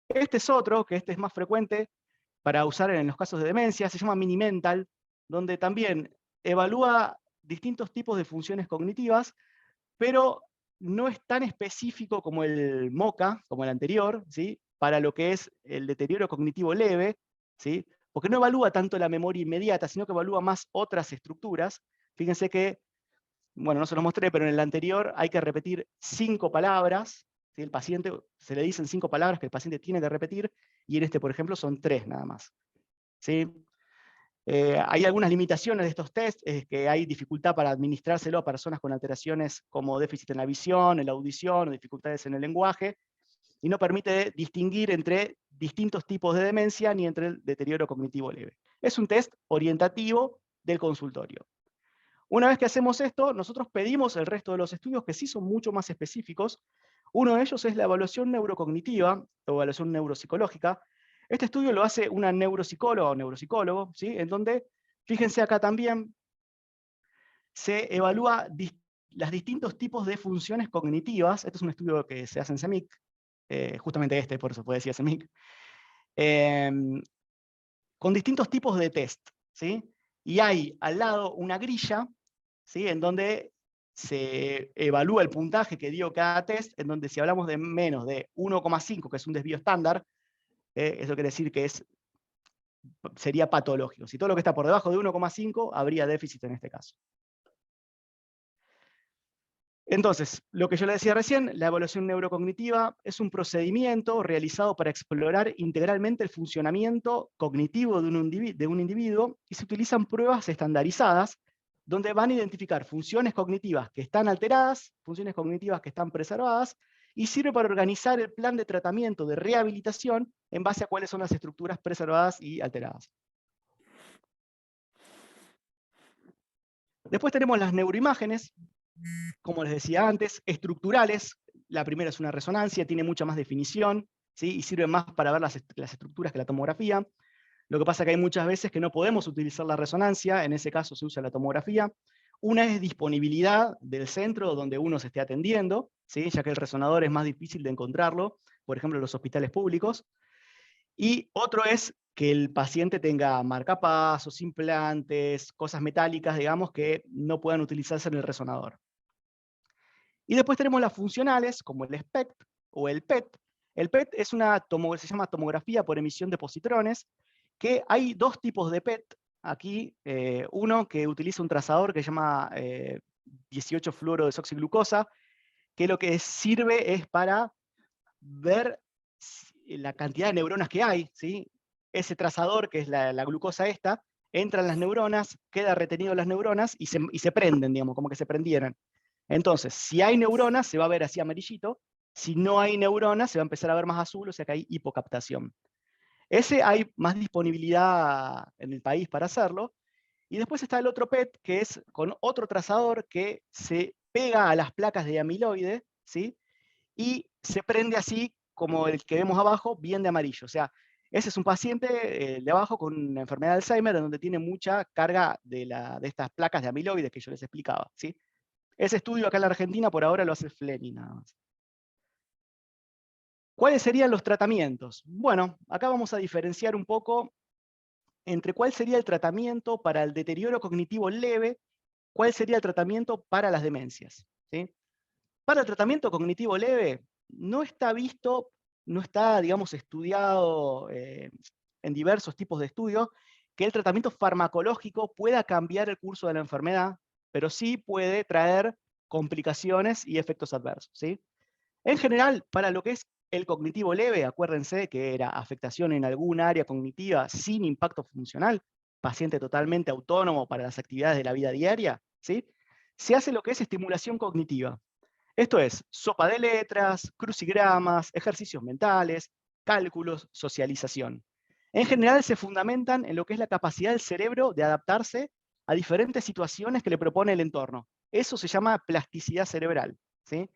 Este es otro, que este es más frecuente para usar en los casos de demencia, se llama Minimental, donde también evalúa distintos tipos de funciones cognitivas, pero no es tan específico como el MoCA, como el anterior, ¿sí? Para lo que es el deterioro cognitivo leve, ¿sí? Porque no evalúa tanto la memoria inmediata, sino que evalúa más otras estructuras. Fíjense que, bueno, no se los mostré, pero en el anterior hay que repetir 5 palabras, ¿sí? El paciente, se le dicen 5 palabras que el paciente tiene que repetir, y en este, por ejemplo, son 3 nada más, ¿sí? Hay algunas limitaciones de estos test, es que hay dificultad para administrárselo a personas con alteraciones como déficit en la visión, en la audición, o dificultades en el lenguaje, y no permite distinguir entre distintos tipos de demencia ni entre el deterioro cognitivo leve. Es un test orientativo del consultorio. Una vez que hacemos esto, nosotros pedimos el resto de los estudios que sí son mucho más específicos. Uno de ellos es la evaluación neurocognitiva o evaluación neuropsicológica. Este estudio lo hace una neuropsicóloga o neuropsicólogo, ¿sí? En donde, fíjense acá también, se evalúa los distintos tipos de funciones cognitivas. Este es un estudio que se hace en CEMIC, justamente este, por eso puede decir CEMIC, con distintos tipos de test, ¿sí? Y hay al lado una grilla, ¿sí? En donde se evalúa el puntaje que dio cada test, en donde si hablamos de menos de 1,5, que es un desvío estándar, eso quiere decir que sería patológico. Si todo lo que está por debajo de 1,5, habría déficit en este caso. Entonces, lo que yo le decía recién, la evaluación neurocognitiva es un procedimiento realizado para explorar integralmente el funcionamiento cognitivo de un individuo, y se utilizan pruebas estandarizadas donde van a identificar funciones cognitivas que están alteradas, funciones cognitivas que están preservadas, y sirve para organizar el plan de tratamiento de rehabilitación en base a cuáles son las estructuras preservadas y alteradas. Después tenemos las neuroimágenes, como les decía antes, estructurales. La primera es una resonancia, tiene mucha más definición, ¿sí? Y sirve más para ver las estructuras que la tomografía. Lo que pasa es que hay muchas veces que no podemos utilizar la resonancia, en ese caso se usa la tomografía. Una es disponibilidad del centro donde uno se esté atendiendo, ¿sí? Ya que el resonador es más difícil de encontrarlo, por ejemplo en los hospitales públicos. Y otro es que el paciente tenga marcapasos, implantes, cosas metálicas, digamos, que no puedan utilizarse en el resonador. Y después tenemos las funcionales, como el SPECT o el PET. El PET es se llama tomografía por emisión de positrones, que hay dos tipos de PET aquí. Uno que utiliza un trazador que se llama 18-fluorodesoxiglucosa, que lo que sirve es para ver la cantidad de neuronas que hay, ¿sí? Ese trazador, que es la glucosa esta, entra en las neuronas, queda retenido en las neuronas y se prenden, digamos, como que se prendieran. Entonces, si hay neuronas, se va a ver así amarillito. Si no hay neuronas, se va a empezar a ver más azul, o sea que hay hipocaptación. Ese hay más disponibilidad en el país para hacerlo. Y después está el otro PET, que es con otro trazador que se pega a las placas de amiloide, ¿sí? Y se prende así como el que vemos abajo, bien de amarillo. O sea, ese es un paciente de abajo con una enfermedad de Alzheimer, donde tiene mucha carga de estas placas de amiloide que yo les explicaba, ¿sí? Ese estudio acá en la Argentina por ahora lo hace Fleming nada más. ¿Cuáles serían los tratamientos? Bueno, acá vamos a diferenciar un poco entre cuál sería el tratamiento para el deterioro cognitivo leve, cuál sería el tratamiento para las demencias, ¿sí? Para el tratamiento cognitivo leve no está visto, no está, digamos, estudiado en diversos tipos de estudios que el tratamiento farmacológico pueda cambiar el curso de la enfermedad, pero sí puede traer complicaciones y efectos adversos, ¿sí? En general, para lo que es el cognitivo leve, acuérdense que era afectación en algún área cognitiva sin impacto funcional, paciente totalmente autónomo para las actividades de la vida diaria, ¿sí? Se hace lo que es estimulación cognitiva. Esto es sopa de letras, crucigramas, ejercicios mentales, cálculos, socialización. En general se fundamentan en lo que es la capacidad del cerebro de adaptarse a diferentes situaciones que le propone el entorno. Eso se llama plasticidad cerebral, ¿sí?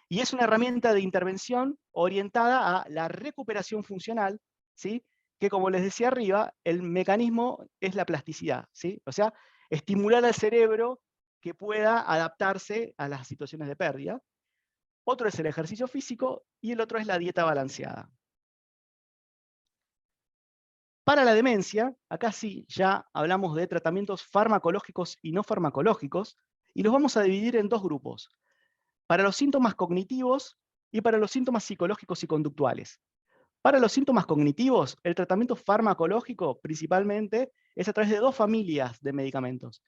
Y es una herramienta de intervención orientada a la recuperación funcional, ¿sí? Que como les decía arriba, el mecanismo es la plasticidad, ¿sí? O sea, estimular al cerebro que pueda adaptarse a las situaciones de pérdida. Otro es el ejercicio físico y el otro es la dieta balanceada. Para la demencia, acá sí ya hablamos de tratamientos farmacológicos y no farmacológicos, y los vamos a dividir en dos grupos: para los síntomas cognitivos y para los síntomas psicológicos y conductuales. Para los síntomas cognitivos, el tratamiento farmacológico principalmente es a través de dos familias de medicamentos.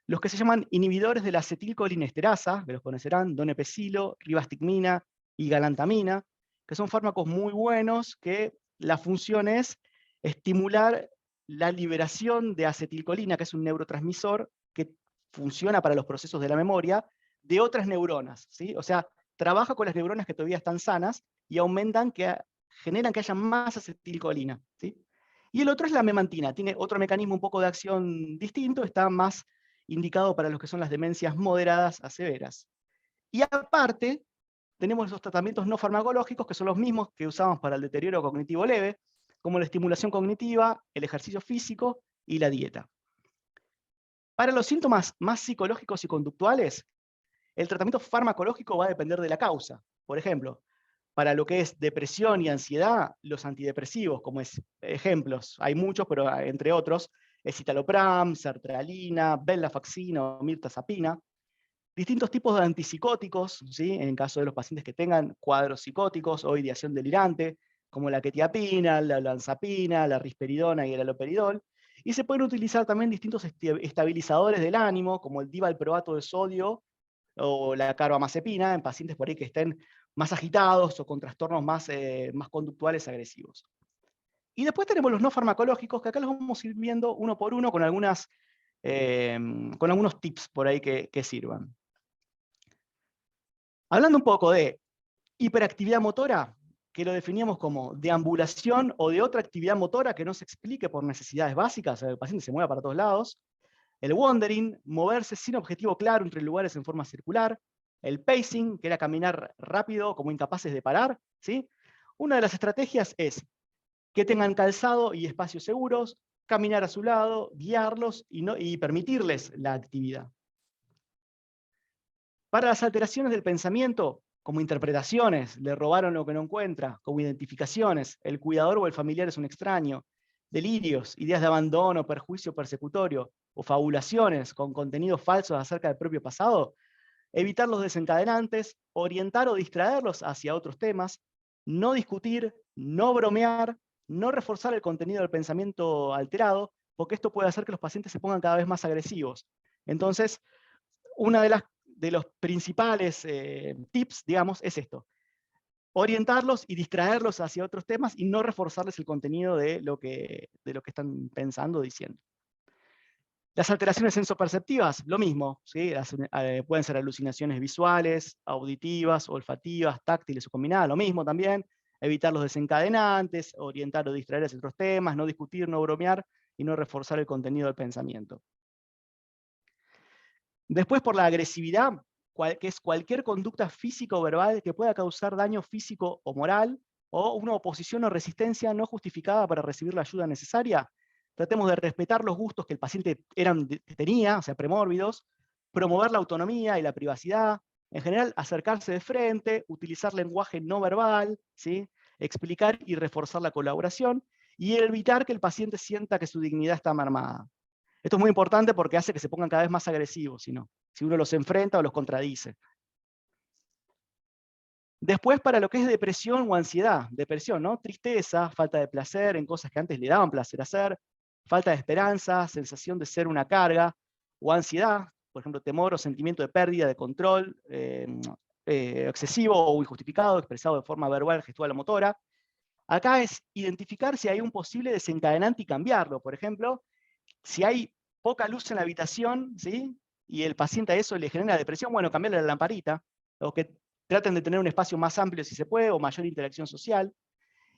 Los que se llaman inhibidores de la acetilcolinesterasa, que los conocerán, donepezilo, ribastigmina y galantamina, que son fármacos muy buenos que la función es estimular la liberación de acetilcolina, que es un neurotransmisor que funciona para los procesos de la memoria, de otras neuronas, ¿sí? O sea, trabaja con las neuronas que todavía están sanas y generan que haya más acetilcolina, ¿sí? Y el otro es la memantina, tiene otro mecanismo un poco de acción distinto, está más indicado para los que son las demencias moderadas a severas. Y aparte, tenemos esos tratamientos no farmacológicos que son los mismos que usamos para el deterioro cognitivo leve, como la estimulación cognitiva, el ejercicio físico y la dieta. Para los síntomas más psicológicos y conductuales, el tratamiento farmacológico va a depender de la causa. Por ejemplo, para lo que es depresión y ansiedad, los antidepresivos, como ejemplos, hay muchos, pero entre otros, escitalopram, sertralina, venlafaxina o mirtazapina. Distintos tipos de antipsicóticos, ¿sí? En caso de los pacientes que tengan cuadros psicóticos o ideación delirante, como la quetiapina, la olanzapina, la risperidona y el haloperidol. Y se pueden utilizar también distintos estabilizadores del ánimo, como el divalproato de sodio o la carbamazepina, en pacientes por ahí que estén más agitados o con trastornos más conductuales agresivos. Y después tenemos los no farmacológicos, que acá los vamos a ir viendo uno por uno con algunos tips por ahí que sirvan. Hablando un poco de hiperactividad motora, que lo definíamos como deambulación o de otra actividad motora que no se explique por necesidades básicas, o sea, el paciente se mueva para todos lados. El wandering, moverse sin objetivo claro entre lugares en forma circular. El pacing, que era caminar rápido como incapaces de parar, ¿sí? Una de las estrategias es que tengan calzado y espacios seguros, caminar a su lado, guiarlos y permitirles la actividad. Para las alteraciones del pensamiento, como interpretaciones, le robaron lo que no encuentra, como identificaciones, el cuidador o el familiar es un extraño, delirios, ideas de abandono, perjuicio persecutorio, o fabulaciones con contenidos falsos acerca del propio pasado, evitar los desencadenantes, orientar o distraerlos hacia otros temas, no discutir, no bromear, no reforzar el contenido del pensamiento alterado, porque esto puede hacer que los pacientes se pongan cada vez más agresivos. Entonces, una de los principales tips, digamos, es esto: orientarlos y distraerlos hacia otros temas y no reforzarles el contenido de lo que están pensando o diciendo. Las alteraciones sensoperceptivas, lo mismo, ¿sí? Pueden ser alucinaciones visuales, auditivas, olfativas, táctiles o combinadas, lo mismo también. Evitar los desencadenantes, orientar o distraer hacia otros temas, no discutir, no bromear y no reforzar el contenido del pensamiento. Después, por la agresividad, que es cualquier conducta física o verbal que pueda causar daño físico o moral, o una oposición o resistencia no justificada para recibir la ayuda necesaria. Tratemos de respetar los gustos que el paciente tenía, o sea, premórbidos, promover la autonomía y la privacidad, en general acercarse de frente, utilizar lenguaje no verbal, ¿sí? Explicar y reforzar la colaboración, y evitar que el paciente sienta que su dignidad está mermada. Esto es muy importante porque hace que se pongan cada vez más agresivos, si uno los enfrenta o los contradice. Después, para lo que es depresión o ansiedad, depresión, ¿no? Tristeza, falta de placer en cosas que antes le daban placer hacer, falta de esperanza, sensación de ser una carga, o ansiedad, por ejemplo, temor o sentimiento de pérdida de control, excesivo o injustificado, expresado de forma verbal, gestual o motora. Acá es identificar si hay un posible desencadenante y cambiarlo. Por ejemplo, si hay poca luz en la habitación, ¿sí? Y el paciente a eso le genera depresión, bueno, cambiarle la lamparita, o que traten de tener un espacio más amplio si se puede, o mayor interacción social.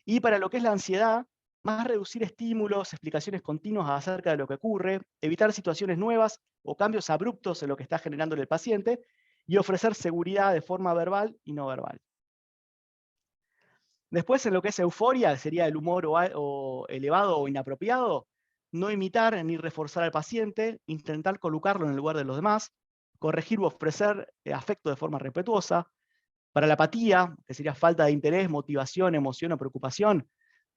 Y para lo que es la ansiedad, más reducir estímulos, explicaciones continuas acerca de lo que ocurre, evitar situaciones nuevas o cambios abruptos en lo que está generando el paciente, y ofrecer seguridad de forma verbal y no verbal. Después, en lo que es euforia, sería el humor o elevado o inapropiado, no imitar ni reforzar al paciente, intentar colocarlo en el lugar de los demás, corregir u ofrecer afecto de forma respetuosa. Para la apatía, que sería falta de interés, motivación, emoción o preocupación,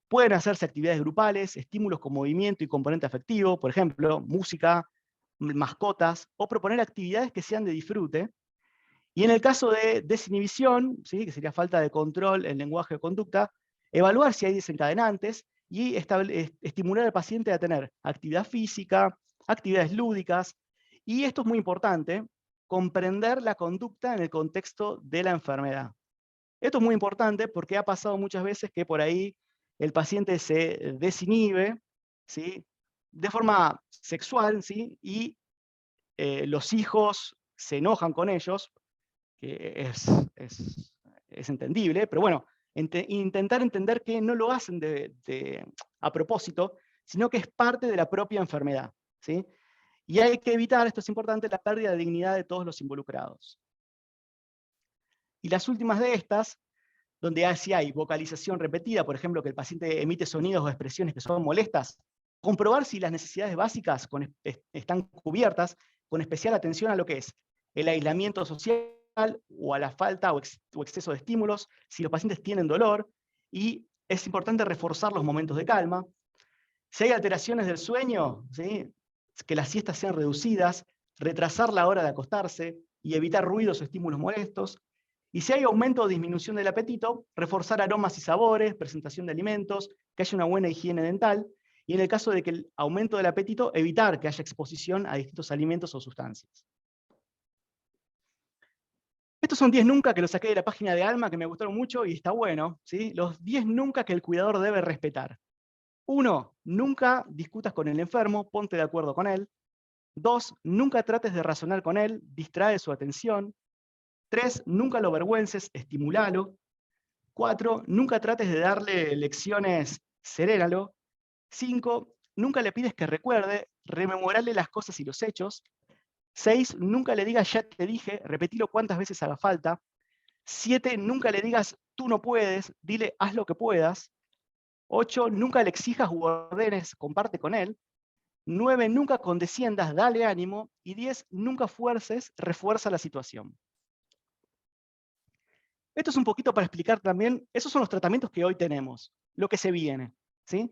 pueden hacerse actividades grupales, estímulos con movimiento y componente afectivo, por ejemplo, música, mascotas, o proponer actividades que sean de disfrute. Y en el caso de desinhibición, ¿sí? Que sería falta de control en lenguaje o conducta, evaluar si hay desencadenantes y estimular al paciente a tener actividad física, actividades lúdicas, y esto es muy importante, comprender la conducta en el contexto de la enfermedad. Esto es muy importante porque ha pasado muchas veces que por ahí el paciente se desinhibe, ¿sí? De forma sexual, ¿sí? Y los hijos se enojan con ellos, que es entendible, pero bueno, intentar entender que no lo hacen a propósito, sino que es parte de la propia enfermedad, ¿sí? Y hay que evitar, esto es importante, la pérdida de dignidad de todos los involucrados. Y las últimas de estas, donde sí hay vocalización repetida, por ejemplo, que el paciente emite sonidos o expresiones que son molestas, comprobar si las necesidades básicas están cubiertas, con especial atención a lo que es el aislamiento social o a la falta o exceso de estímulos, si los pacientes tienen dolor, y es importante reforzar los momentos de calma. Si hay alteraciones del sueño, ¿sí?, que las siestas sean reducidas, retrasar la hora de acostarse y evitar ruidos o estímulos molestos. Y si hay aumento o disminución del apetito, reforzar aromas y sabores, presentación de alimentos, que haya una buena higiene dental, y en el caso de que el aumento del apetito, evitar que haya exposición a distintos alimentos o sustancias. Estos son 10 nunca que los saqué de la página de Alma, que me gustaron mucho y está bueno, ¿sí? Los 10 nunca que el cuidador debe respetar. 1. Nunca discutas con el enfermo, ponte de acuerdo con él. 2. Nunca trates de razonar con él, distrae su atención. 3. Nunca lo avergüences, estimulalo. 4. Nunca trates de darle lecciones, serénalo. 5. Nunca le pides que recuerde, rememorarle las cosas y los hechos. 6. Nunca le digas ya te dije, repetilo cuantas veces haga falta. 7. Nunca le digas tú no puedes, dile haz lo que puedas. 8. Nunca le exijas u ordenes, comparte con él. 9. Nunca condesciendas, dale ánimo. Y 10. Nunca fuerces, refuerza la situación. Esto es un poquito para explicar también, esos son los tratamientos que hoy tenemos, lo que se viene, ¿sí?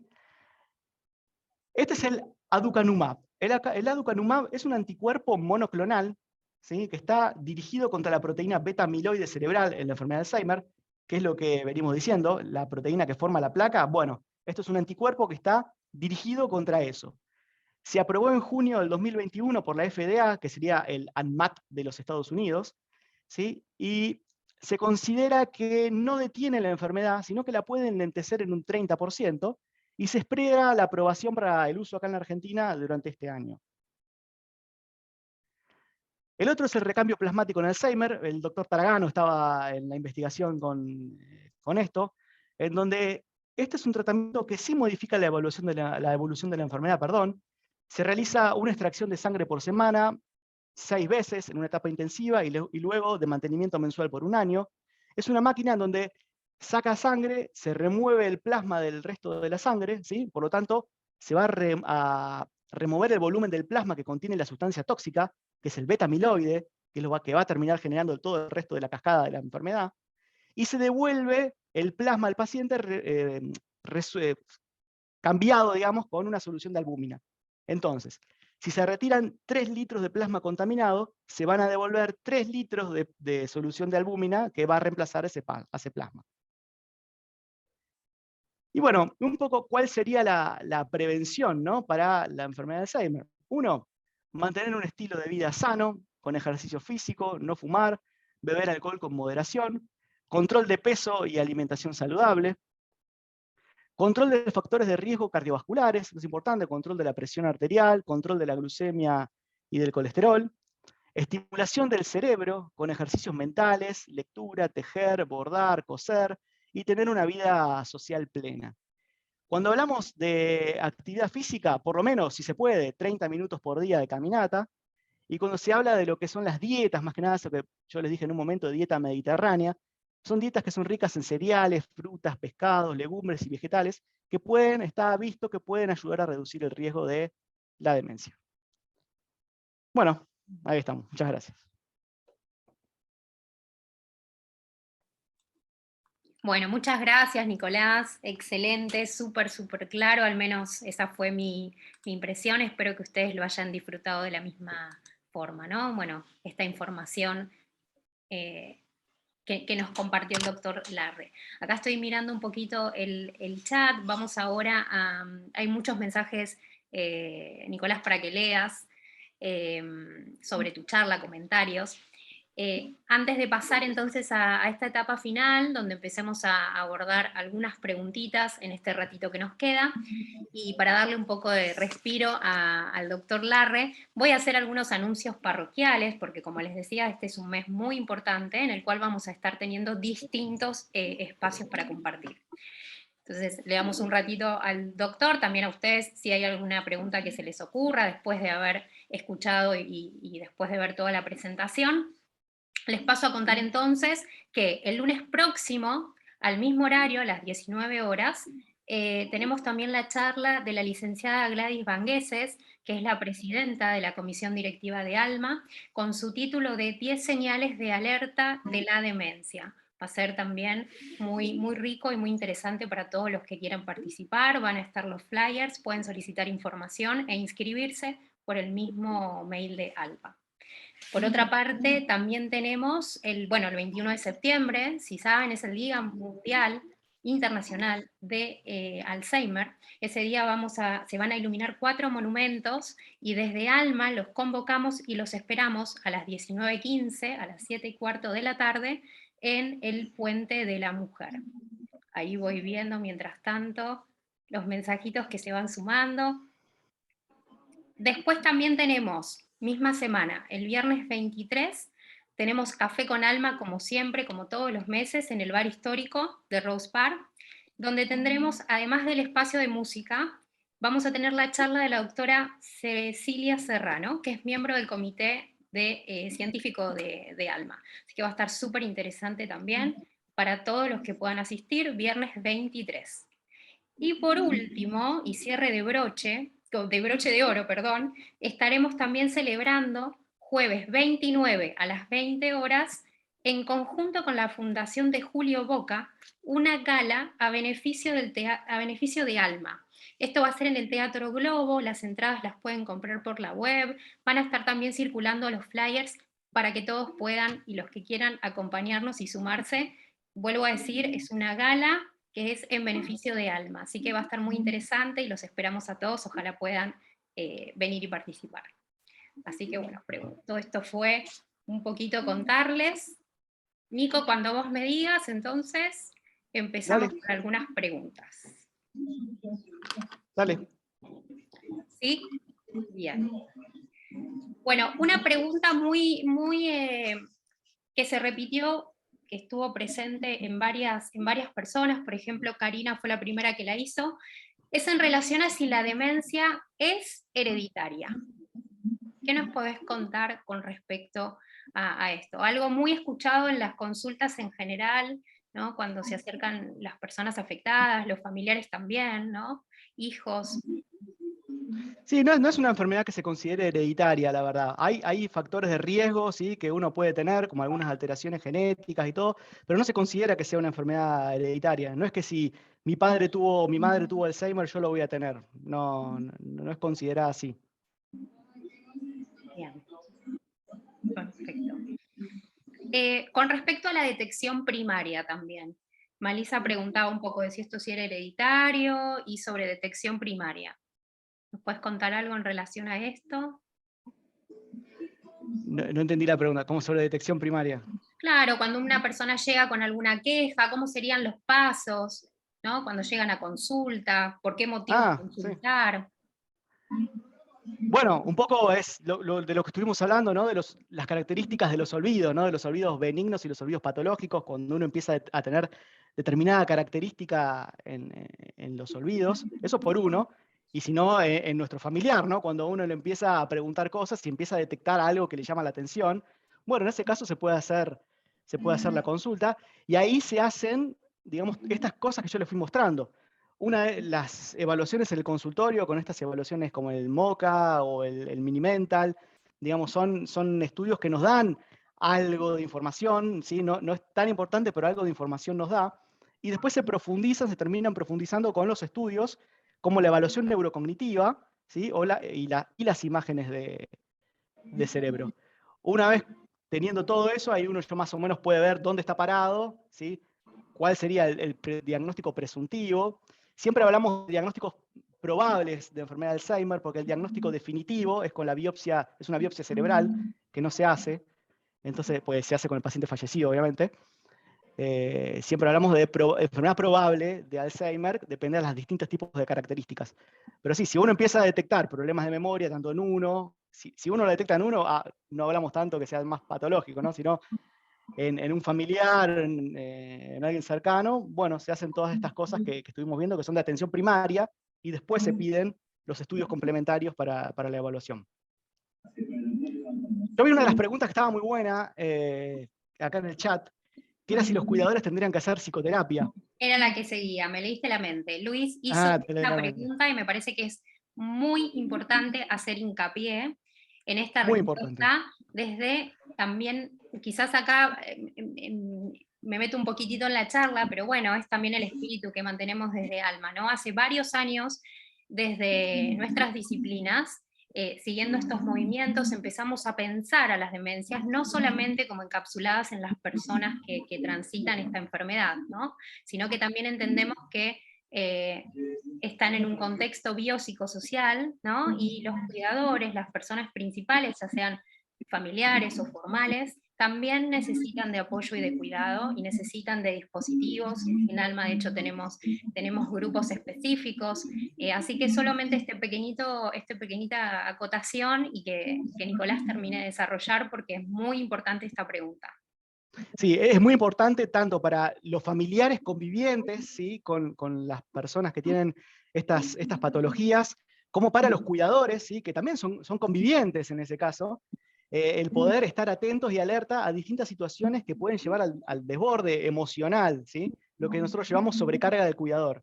Este es el aducanumab. El aducanumab es un anticuerpo monoclonal, ¿sí?, que está dirigido contra la proteína beta-amiloide cerebral en la enfermedad de Alzheimer, que es lo que venimos diciendo, la proteína que forma la placa. Bueno, esto es un anticuerpo que está dirigido contra eso. Se aprobó en junio del 2021 por la FDA, que sería el ANMAT de los Estados Unidos, ¿sí? Y se considera que no detiene la enfermedad, sino que la puede enlentecer en un 30%, y se espera la aprobación para el uso acá en la Argentina durante este año. El otro es el recambio plasmático en Alzheimer. El doctor Taragano estaba en la investigación con esto, en donde este es un tratamiento que sí modifica la evolución de la enfermedad, perdón. Se realiza una extracción de sangre por semana, 6 veces en una etapa intensiva y luego de mantenimiento mensual por un año. Es una máquina en donde saca sangre, se remueve el plasma del resto de la sangre, ¿sí? Por lo tanto, se va a remover el volumen del plasma que contiene la sustancia tóxica, que es el beta-amiloide, que es lo que va a terminar generando todo el resto de la cascada de la enfermedad, y se devuelve el plasma al paciente cambiado, digamos, con una solución de albúmina. Entonces, si se retiran 3 litros de plasma contaminado, se van a devolver 3 litros de solución de albúmina que va a reemplazar ese plasma. Y bueno, un poco cuál sería la prevención, ¿no?, para la enfermedad de Alzheimer. 1, mantener un estilo de vida sano, con ejercicio físico, no fumar, beber alcohol con moderación, control de peso y alimentación saludable, control de factores de riesgo cardiovasculares, es importante, control de la presión arterial, control de la glucemia y del colesterol, estimulación del cerebro con ejercicios mentales, lectura, tejer, bordar, coser y tener una vida social plena. Cuando hablamos de actividad física, por lo menos, si se puede, 30 minutos por día de caminata. Y cuando se habla de lo que son las dietas, más que nada eso que yo les dije en un momento, dieta mediterránea, son dietas que son ricas en cereales, frutas, pescados, legumbres y vegetales, que está visto que pueden ayudar a reducir el riesgo de la demencia. Bueno, ahí estamos. Muchas gracias. Bueno, muchas gracias, Nicolás. Excelente, súper, súper claro. Al menos esa fue mi impresión. Espero que ustedes lo hayan disfrutado de la misma forma, ¿no? Bueno, esta información que nos compartió el doctor Larre. Acá estoy mirando un poquito el chat. Vamos ahora a... Hay muchos mensajes, Nicolás, para que leas sobre tu charla, comentarios. Antes de pasar entonces a esta etapa final, donde empecemos a abordar algunas preguntitas en este ratito que nos queda, y para darle un poco de respiro al doctor Larre, voy a hacer algunos anuncios parroquiales, porque como les decía, este es un mes muy importante en el cual vamos a estar teniendo distintos espacios para compartir. Entonces, le damos un ratito al doctor, también a ustedes, si hay alguna pregunta que se les ocurra después de haber escuchado y después de ver toda la presentación. Les paso a contar entonces que el lunes próximo, al mismo horario, a las 19 horas, tenemos también la charla de la licenciada Gladys Vangueses, que es la presidenta de la Comisión Directiva de ALMA, con su título de 10 señales de alerta de la demencia. Va a ser también muy, muy rico y muy interesante para todos los que quieran participar. Van a estar los flyers, pueden solicitar información e inscribirse por el mismo mail de ALMA. Por otra parte, también tenemos el 21 de septiembre, si saben, es el Día Mundial Internacional de Alzheimer. Ese día se van a iluminar 4 monumentos y desde ALMA los convocamos y los esperamos a las 19:15, a las 7:15 de la tarde, en el Puente de la Mujer. Ahí voy viendo, mientras tanto, los mensajitos que se van sumando. Después también tenemos, misma semana, el viernes 23, tenemos Café con Alma, como siempre, como todos los meses, en el bar histórico de Rose Park, donde tendremos, además del espacio de música, vamos a tener la charla de la doctora Cecilia Serrano, que es miembro del comité científico de Alma. Así que va a estar súper interesante también para todos los que puedan asistir, viernes 23. Y por último, y cierre de broche de oro, perdón, estaremos también celebrando jueves 29 a las 20 horas, en conjunto con la Fundación de Julio Boca, una gala a beneficio de Alma. Esto va a ser en el Teatro Globo, las entradas las pueden comprar por la web, van a estar también circulando los flyers para que todos puedan, y los que quieran acompañarnos y sumarse. Vuelvo a decir, es una gala que es en beneficio de Alma, así que va a estar muy interesante y los esperamos a todos, ojalá puedan venir y participar. Así que bueno, todo esto fue un poquito contarles. Nico, cuando vos me digas, entonces empezamos con algunas preguntas. Dale. ¿Sí? Bien. Bueno, una pregunta muy que se repitió, que estuvo presente en varias personas, por ejemplo, Karina fue la primera que la hizo, es en relación a si la demencia es hereditaria. ¿Qué nos podés contar con respecto a esto? Algo muy escuchado en las consultas en general, ¿no? Cuando se acercan las personas afectadas, los familiares también, ¿no? Hijos. Sí, no es una enfermedad que se considere hereditaria, la verdad. Hay factores de riesgo, ¿sí?, que uno puede tener, como algunas alteraciones genéticas y todo, pero no se considera que sea una enfermedad hereditaria. No es que si mi madre tuvo Alzheimer, yo lo voy a tener. No es considerada así. Bien. Perfecto. Con respecto a la detección primaria también, Malisa preguntaba un poco de si esto sí era hereditario y sobre detección primaria. ¿Nos puedes contar algo en relación a esto? No entendí la pregunta. ¿Cómo sobre detección primaria? Claro, cuando una persona llega con alguna queja, ¿cómo serían los pasos? ¿No? Cuando llegan a consulta, ¿por qué motivo Sí. consultar? Bueno, un poco es de lo que estuvimos hablando, ¿no? De las características de los olvidos, ¿no? De los olvidos benignos y los olvidos patológicos, cuando uno empieza a tener determinada característica en los olvidos, eso por uno, y si no, en nuestro familiar, ¿no? Cuando uno le empieza a preguntar cosas y empieza a detectar algo que le llama la atención, bueno, en ese caso se puede hacer la consulta, y ahí se hacen, digamos, estas cosas que yo les fui mostrando. Una de las evaluaciones en el consultorio, con estas evaluaciones como el MoCA o el Mini-Mental, digamos, son estudios que nos dan algo de información, ¿sí? No es tan importante, pero algo de información nos da. Y después se terminan profundizando con los estudios, como la evaluación neurocognitiva, ¿sí?, y las imágenes de cerebro. Una vez teniendo todo eso, ahí uno ya más o menos puede ver dónde está parado, ¿sí?, cuál sería el diagnóstico presuntivo. Siempre hablamos de diagnósticos probables de enfermedad de Alzheimer, porque el diagnóstico definitivo es con la biopsia, es una biopsia cerebral que no se hace. entonces pues se hace con el paciente fallecido, obviamente. Siempre hablamos de enfermedad probable de Alzheimer, depende de los distintos tipos de características. Pero sí, si uno empieza a detectar problemas de memoria, tanto en uno, si uno lo detecta en uno, no hablamos tanto que sea más patológico, ¿no? Sino en un familiar, en alguien cercano, bueno, se hacen todas estas cosas que estuvimos viendo, que son de atención primaria, y después se piden los estudios complementarios para la evaluación. Yo vi una de las preguntas que estaba muy buena acá en el chat, que era si los cuidadores tendrían que hacer psicoterapia. Era la que seguía, me leíste la mente. Luis hizo Te leí esta la mente. pregunta y me parece que es muy importante hacer hincapié en esta Muy importante. respuesta, desde también, quizás acá me meto un poquitito en la charla, pero bueno, es también el espíritu que mantenemos desde Alma, ¿no? Hace varios años, desde nuestras disciplinas, siguiendo estos movimientos, empezamos a pensar a las demencias no solamente como encapsuladas en las personas que transitan esta enfermedad, ¿no? Sino que también entendemos que están en un contexto biopsicosocial, ¿no? Y los cuidadores, las personas principales, ya sean familiares o formales, también necesitan de apoyo y de cuidado y necesitan de dispositivos. En Alma, de hecho, tenemos grupos específicos, así que solamente esta pequeñita acotación y que Nicolás termine de desarrollar porque es muy importante esta pregunta. Sí, es muy importante tanto para los familiares convivientes, ¿sí? con las personas que tienen estas patologías, como para los cuidadores, ¿sí? Que también son convivientes en ese caso, el poder estar atentos y alerta a distintas situaciones que pueden llevar al desborde emocional, ¿sí? Lo que nosotros llevamos sobrecarga del cuidador.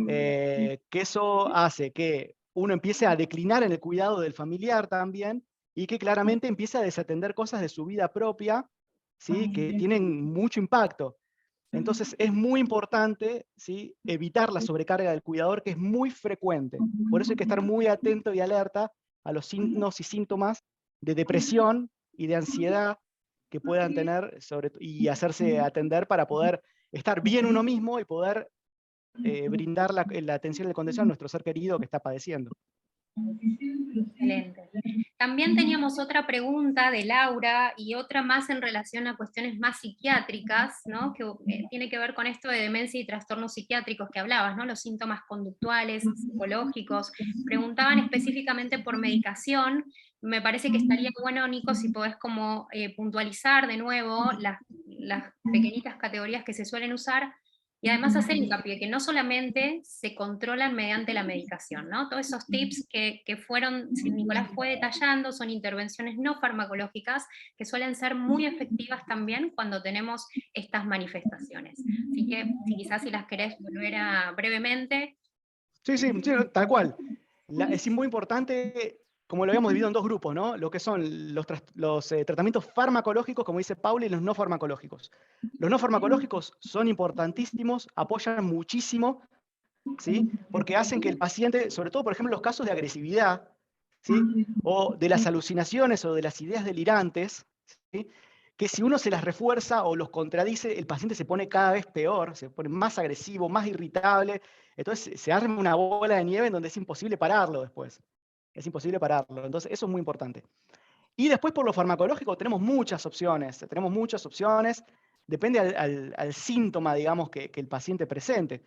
Que eso hace que uno empiece a declinar en el cuidado del familiar también, y que claramente empiece a desatender cosas de su vida propia, ¿sí? Que tienen mucho impacto. Entonces es muy importante, ¿sí? Evitar la sobrecarga del cuidador, que es muy frecuente. Por eso hay que estar muy atento y alerta a los signos y síntomas de depresión y de ansiedad que puedan tener y hacerse atender para poder estar bien uno mismo y poder brindar la atención y la contención a nuestro ser querido que está padeciendo. Excelente. También teníamos otra pregunta de Laura y otra más en relación a cuestiones más psiquiátricas, ¿no? Que tiene que ver con esto de demencia y trastornos psiquiátricos que hablabas, ¿no? Los síntomas conductuales, psicológicos. Preguntaban específicamente por medicación. Me parece que estaría bueno, Nico, si podés como puntualizar de nuevo las pequeñitas categorías que se suelen usar y además hacer hincapié que no solamente se controlan mediante la medicación, ¿no? Todos esos tips que fueron, si Nicolás fue detallando, son intervenciones no farmacológicas que suelen ser muy efectivas también cuando tenemos estas manifestaciones. Así que quizás si las querés volver a brevemente. Sí, sí, sí, tal cual. Es muy importante, como lo habíamos dividido en dos grupos, ¿no? Lo que son los tratamientos farmacológicos, como dice Paula, y los no farmacológicos. Los no farmacológicos son importantísimos, apoyan muchísimo, ¿sí? Porque hacen que el paciente, sobre todo, por ejemplo, en los casos de agresividad, ¿sí? O de las alucinaciones o de las ideas delirantes, ¿sí? Que si uno se las refuerza o los contradice, el paciente se pone cada vez peor, se pone más agresivo, más irritable, entonces se arma una bola de nieve en donde es imposible pararlo después. Es imposible pararlo. Entonces, eso es muy importante. Y después, por lo farmacológico, tenemos muchas opciones. Depende al síntoma, digamos, que el paciente presente.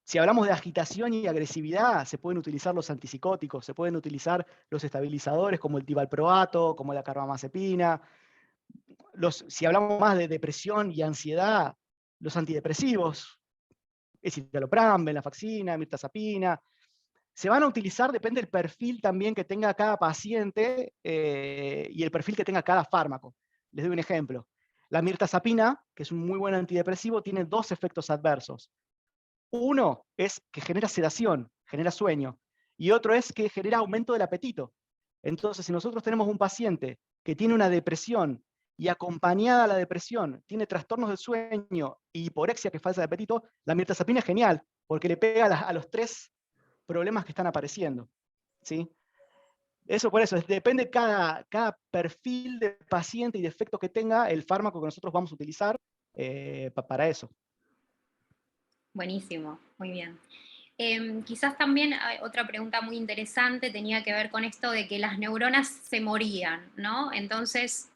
Si hablamos de agitación y agresividad, se pueden utilizar los antipsicóticos, se pueden utilizar los estabilizadores como el tivalproato, como la carbamazepina. Si hablamos más de depresión y ansiedad, los antidepresivos, escitalopram, venlafaxina, mirtazapina, se van a utilizar, depende del perfil también que tenga cada paciente y el perfil que tenga cada fármaco. Les doy un ejemplo. La mirtazapina, que es un muy buen antidepresivo, tiene dos efectos adversos. Uno es que genera sedación, genera sueño, y otro es que genera aumento del apetito. Entonces, si nosotros tenemos un paciente que tiene una depresión y acompañada a la depresión tiene trastornos del sueño y hiporexia, que es falta de apetito, la mirtazapina es genial, porque le pega a los tres problemas que están apareciendo, ¿sí? Eso por eso, depende cada perfil de paciente y de efecto que tenga el fármaco que nosotros vamos a utilizar para eso. Buenísimo, muy bien. Quizás también hay otra pregunta muy interesante tenía que ver con esto de que las neuronas se morían, ¿no? Entonces,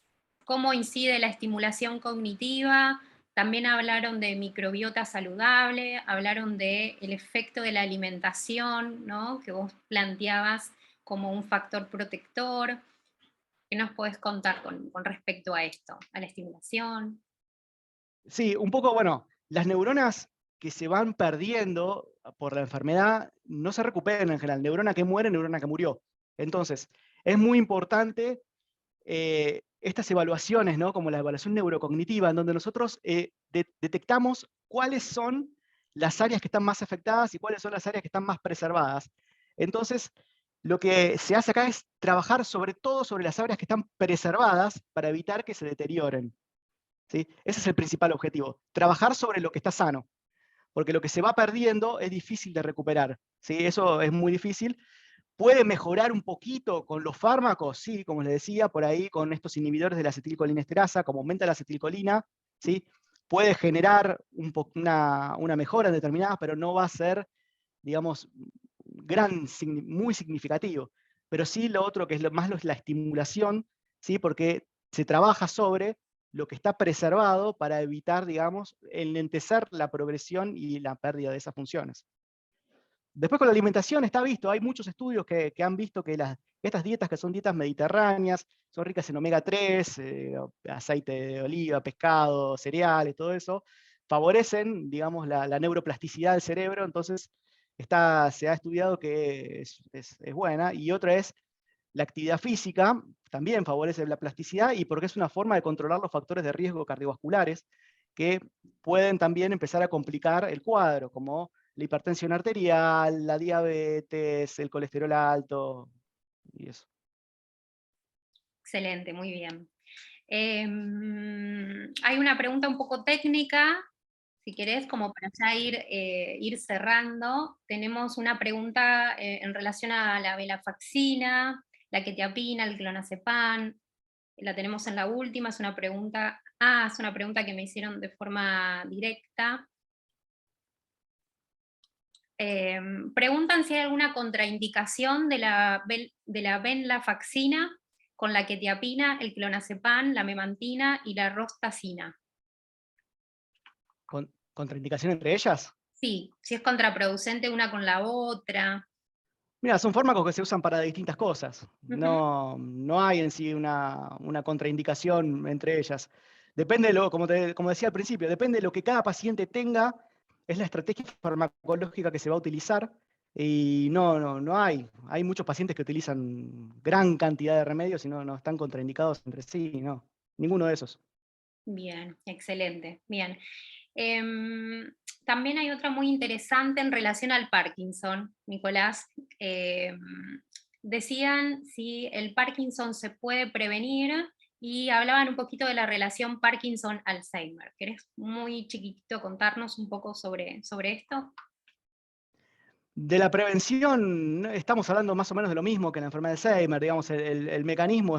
cómo incide la estimulación cognitiva. También hablaron de microbiota saludable, hablaron del efecto de la alimentación, ¿no? Que vos planteabas como un factor protector. ¿Qué nos podés contar con respecto a esto, a la estimulación? Sí, un poco, bueno, las neuronas que se van perdiendo por la enfermedad no se recuperan en general. Neurona que muere, neurona que murió. Entonces, es muy importante estas evaluaciones, ¿no? Como la evaluación neurocognitiva, en donde nosotros detectamos cuáles son las áreas que están más afectadas y cuáles son las áreas que están más preservadas. Entonces, lo que se hace acá es trabajar sobre todo sobre las áreas que están preservadas para evitar que se deterioren, ¿sí? Ese es el principal objetivo, trabajar sobre lo que está sano, porque lo que se va perdiendo es difícil de recuperar, ¿sí? Eso es muy difícil. ¿Puede mejorar un poquito con los fármacos? Sí, como les decía, por ahí con estos inhibidores de la acetilcolinesterasa, como aumenta la acetilcolina, ¿sí? Puede generar una mejora en determinadas, pero no va a ser, digamos, muy significativo. Pero sí lo otro que es la estimulación, ¿sí? Porque se trabaja sobre lo que está preservado para evitar, digamos, enlentecer la progresión y la pérdida de esas funciones. Después con la alimentación está visto, hay muchos estudios que han visto que estas dietas que son dietas mediterráneas, son ricas en omega 3, aceite de oliva, pescado, cereales, todo eso, favorecen, digamos, la neuroplasticidad del cerebro, entonces se ha estudiado que es buena. Y otra es la actividad física, también favorece la plasticidad y porque es una forma de controlar los factores de riesgo cardiovasculares que pueden también empezar a complicar el cuadro, como la hipertensión arterial, la diabetes, el colesterol alto y eso. Excelente, muy bien. Hay una pregunta un poco técnica, si querés, como para ya ir cerrando. Tenemos una pregunta en relación a la venlafaxina, la quetiapina, el clonazepam. La tenemos en la última, es una pregunta que me hicieron de forma directa. Preguntan si hay alguna contraindicación de la venlafaxina con la quetiapina, el clonazepam, la memantina y la rostacina. ¿Contraindicación entre ellas? Sí, si es contraproducente una con la otra. Mira, son fármacos que se usan para distintas cosas. Ujú. No hay en sí una contraindicación entre ellas. Depende, como decía al principio, depende de lo que cada paciente tenga, es la estrategia farmacológica que se va a utilizar. Y no hay. Hay muchos pacientes que utilizan gran cantidad de remedios y no están contraindicados entre sí, no. Ninguno de esos. Bien, excelente. Bien. Em, También hay otra muy interesante en relación al Parkinson, Nicolás. Em, Decían si el Parkinson se puede prevenir y hablaban un poquito de la relación Parkinson-Alzheimer. ¿Querés muy chiquitito contarnos un poco sobre esto? De la prevención, estamos hablando más o menos de lo mismo que en la enfermedad de Alzheimer, digamos, el mecanismo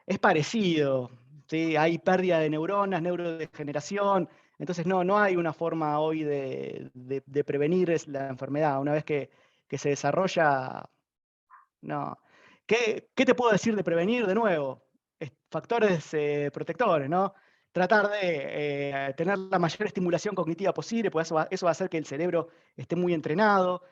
es parecido, ¿sí? Hay pérdida de neuronas, neurodegeneración, entonces no hay una forma hoy de prevenir la enfermedad. Una vez que se desarrolla, no. ¿Qué te puedo decir de prevenir de nuevo? Factores protectores, ¿no? Tratar de tener la mayor estimulación cognitiva posible, pues eso va a hacer que el cerebro esté muy entrenado.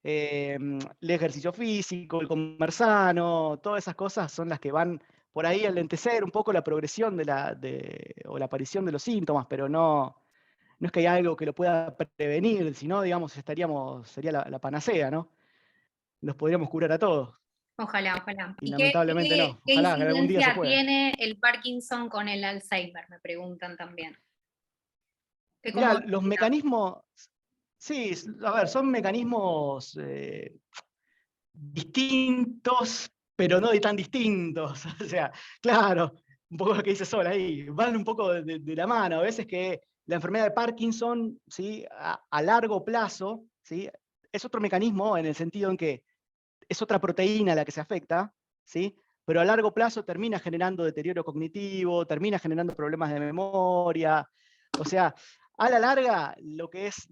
El ejercicio físico, el comer sano, todas esas cosas son las que van por ahí a enlentecer un poco la progresión o la aparición de los síntomas, pero no es que haya algo que lo pueda prevenir, sino, digamos, sería la panacea, ¿no? Nos podríamos curar a todos. Ojalá, ojalá. Y ¿Y lamentablemente no. qué Ojalá que algún día se incidencia pueda. tiene el Parkinson con el Alzheimer? Me preguntan también. ¿Qué Mirá, comodidad? los mecanismos, sí, a ver, son mecanismos distintos, pero no de tan distintos. O sea, claro, un poco lo que dice Sol ahí, van un poco de la mano. A veces que la enfermedad de Parkinson, ¿sí? A largo plazo, ¿sí? Es otro mecanismo en el sentido en que es otra proteína la que se afecta, ¿sí? Pero a largo plazo termina generando deterioro cognitivo, termina generando problemas de memoria. O sea, a la larga, lo que es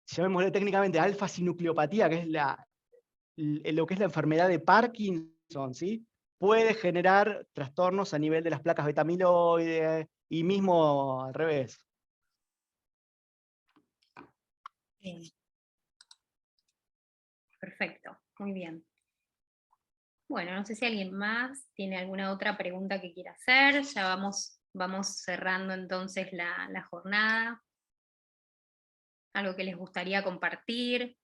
llamémosle técnicamente alfa-sinucleopatía, que es lo que es la enfermedad de Parkinson, ¿sí? puede generar trastornos a nivel de las placas beta-amiloide y mismo al revés. Bien. Perfecto, muy bien. Bueno, no sé si alguien más tiene alguna otra pregunta que quiera hacer. Ya vamos cerrando entonces la jornada. Algo que les gustaría compartir.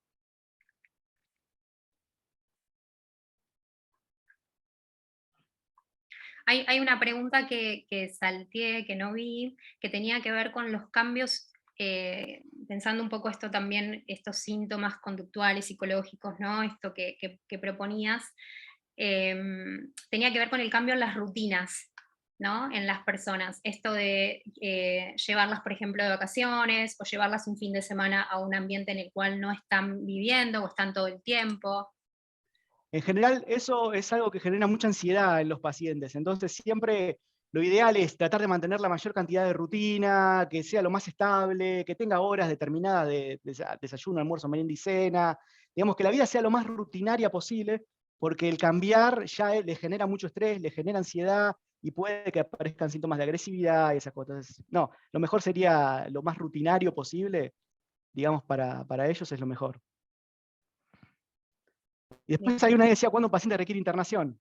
Hay una pregunta que salteé, que no vi, que tenía que ver con los cambios, pensando un poco esto también, estos síntomas conductuales, psicológicos, ¿no? Esto que proponías, tenía que ver con el cambio en las rutinas, ¿no? En las personas. Esto de llevarlas, por ejemplo, de vacaciones o llevarlas un fin de semana a un ambiente en el cual no están viviendo o están todo el tiempo. En general, eso es algo que genera mucha ansiedad en los pacientes. Entonces, siempre lo ideal es tratar de mantener la mayor cantidad de rutina, que sea lo más estable, que tenga horas determinadas de desayuno, almuerzo, merienda y cena. Digamos, que la vida sea lo más rutinaria posible, porque el cambiar ya le genera mucho estrés, le genera ansiedad y puede que aparezcan síntomas de agresividad y esas cosas. Entonces, no, lo mejor sería lo más rutinario posible, digamos, para ellos es lo mejor. Y después hay una que decía, ¿cuándo un paciente requiere internación?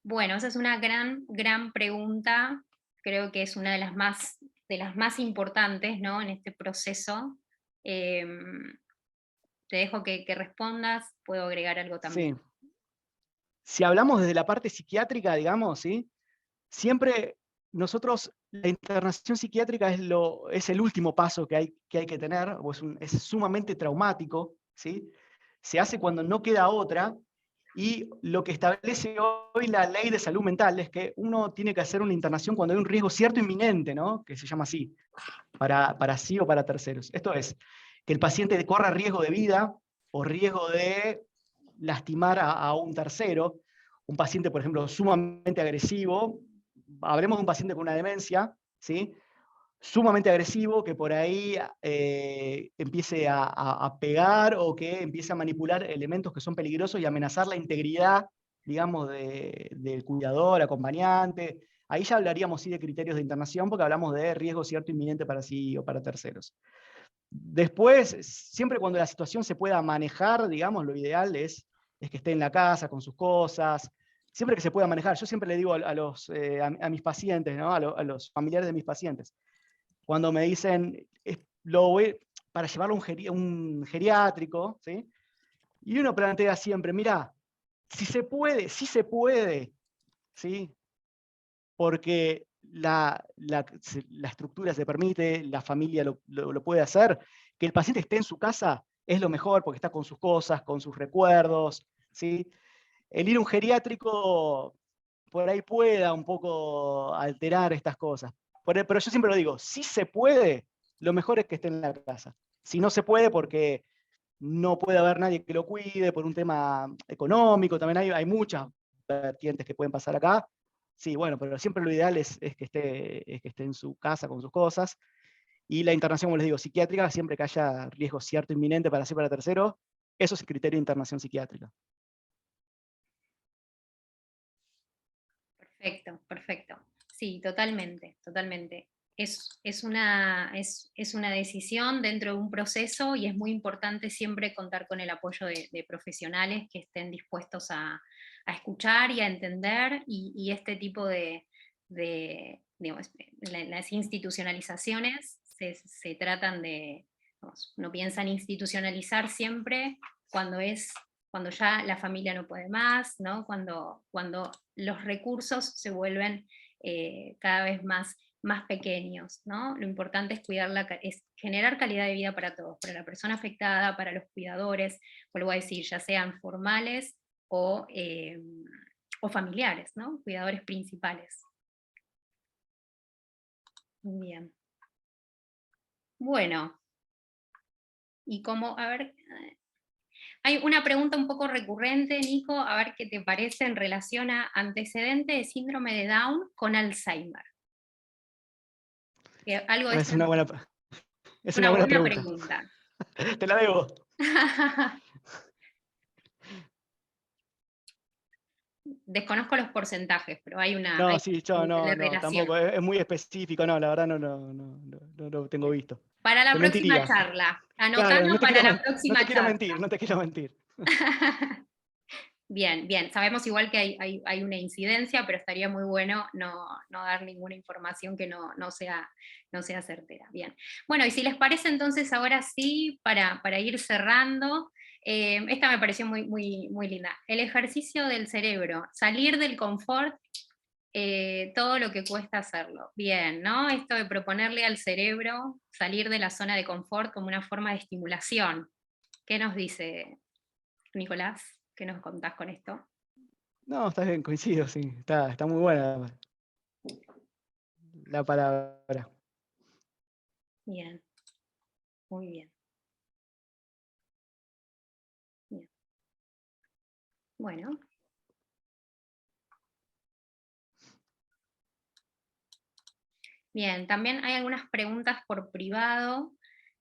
Bueno, esa es una gran pregunta. Creo que es una de las más importantes, ¿no? En este proceso. Te dejo que respondas, puedo agregar algo Sí. también. Si hablamos desde la parte psiquiátrica, digamos, ¿sí? Siempre nosotros, la internación psiquiátrica es el último paso que hay que tener, o es sumamente traumático, ¿sí? Se hace cuando no queda otra, y lo que establece hoy la ley de salud mental es que uno tiene que hacer una internación cuando hay un riesgo cierto inminente, ¿no? Que se llama así, para sí o para terceros. Esto es, que el paciente corra riesgo de vida o riesgo de lastimar a un tercero. Un paciente, por ejemplo, sumamente agresivo, hablemos de un paciente con una demencia, ¿sí? Sumamente agresivo, que por ahí empiece a pegar o que empiece a manipular elementos que son peligrosos y amenazar la integridad, digamos, del cuidador, acompañante. Ahí ya hablaríamos sí de criterios de internación, porque hablamos de riesgo cierto inminente para sí o para terceros. Después, siempre cuando la situación se pueda manejar, digamos, lo ideal es que esté en la casa con sus cosas, siempre que se pueda manejar. Yo siempre le digo a mis pacientes, ¿no? A los familiares de mis pacientes, cuando me dicen, para llevarlo a un geriátrico, ¿sí? Y uno plantea siempre, mira, si se puede, ¿sí? Porque la estructura se permite, la familia lo puede hacer, que el paciente esté en su casa es lo mejor porque está con sus cosas, con sus recuerdos, ¿sí? El ir a un geriátrico por ahí pueda un poco alterar estas cosas. Pero yo siempre lo digo, si se puede, lo mejor es que esté en la casa. Si no se puede porque no puede haber nadie que lo cuide por un tema económico, también hay muchas vertientes que pueden pasar acá. Sí, bueno, pero siempre lo ideal es que esté en su casa con sus cosas. Y la internación, como les digo, psiquiátrica, siempre que haya riesgo cierto inminente para sí para tercero, eso es el criterio de internación psiquiátrica. Perfecto, perfecto. Sí, totalmente, totalmente. Es una decisión dentro de un proceso y es muy importante siempre contar con el apoyo de profesionales que estén dispuestos a escuchar y a entender y este tipo digamos, las institucionalizaciones se tratan de, digamos, uno piensa en institucionalizar siempre cuando cuando ya la familia no puede más, ¿no? Cuando los recursos se vuelven cada vez más pequeños, ¿no? Lo importante es es generar calidad de vida para todos, para la persona afectada, para los cuidadores, vuelvo a decir, ya sean formales o familiares, ¿no? Cuidadores principales. Muy bien. Bueno, y como, a ver, hay una pregunta un poco recurrente, Nico, a ver qué te parece en relación a antecedente de síndrome de Down con Alzheimer. Algo de Es esto una buena, es es una una buena buena pregunta. pregunta. Te la debo. desconozco los porcentajes, pero hay No, hay sí, un yo nivel de no, no, relación. tampoco, es muy específico, no, la verdad no lo tengo visto. Para la Te próxima mentiría. charla, Claro, anotando para la no te próxima quiero charla. mentir, no te quiero mentir. Bien, bien. Sabemos igual que hay una incidencia, pero estaría muy bueno no dar ninguna información que no sea certera. Bien. Bueno, y si les parece entonces ahora sí, para ir cerrando, esta me pareció muy, muy, muy linda. El ejercicio del cerebro, salir del confort, todo lo que cuesta hacerlo. Bien, ¿no? Esto de proponerle al cerebro salir de la zona de confort como una forma de estimulación. ¿Qué nos dice Nicolás? ¿Qué nos contás con esto? No, está bien, coincido, sí. Está muy buena la palabra. Bien, muy bien. Bien. Bueno, bien, también hay algunas preguntas por privado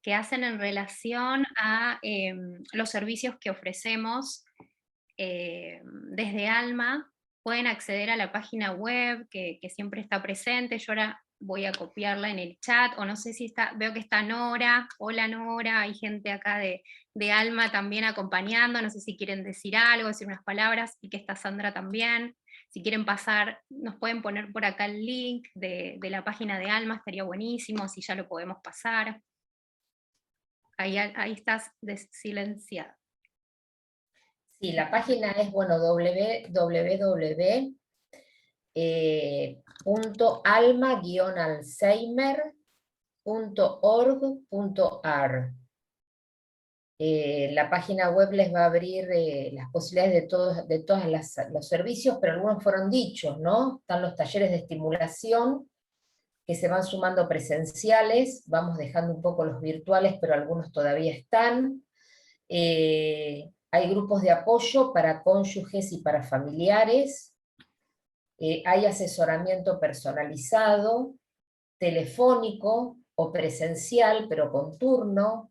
que hacen en relación a los servicios que ofrecemos desde Alma. Pueden acceder a la página web que siempre está presente. Yo ahora voy a copiarla en el chat, o no sé si está, veo que está Nora. Hola Nora, hay gente acá de Alma también acompañando, no sé si quieren decir algo, decir unas palabras, y que está Sandra también. Si quieren pasar, nos pueden poner por acá el link de la página de Alma, estaría buenísimo, si ya lo podemos pasar. Ahí estás silenciado. Sí, la página es, bueno, www.alma-alzheimer.org.ar. La página web les va a abrir las posibilidades de todos los servicios, pero algunos fueron dichos, ¿no? Están los talleres de estimulación que se van sumando presenciales, vamos dejando un poco los virtuales, pero algunos todavía están. Hay grupos de apoyo para cónyuges y para familiares. Hay asesoramiento personalizado, telefónico o presencial, pero con turno.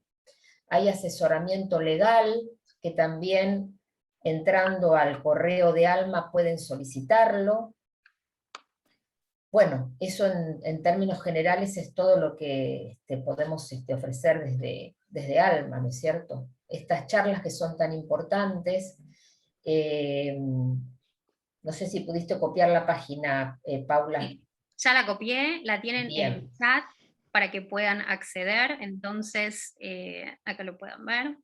Hay asesoramiento legal, que también entrando al correo de Alma pueden solicitarlo. Bueno, eso en términos generales es todo lo que podemos ofrecer desde Alma, ¿no es cierto? Estas charlas que son tan importantes. No sé si pudiste copiar la página, Paula. Sí, ya la copié, la tienen en el Bien. chat para que puedan acceder, entonces acá lo puedan ver.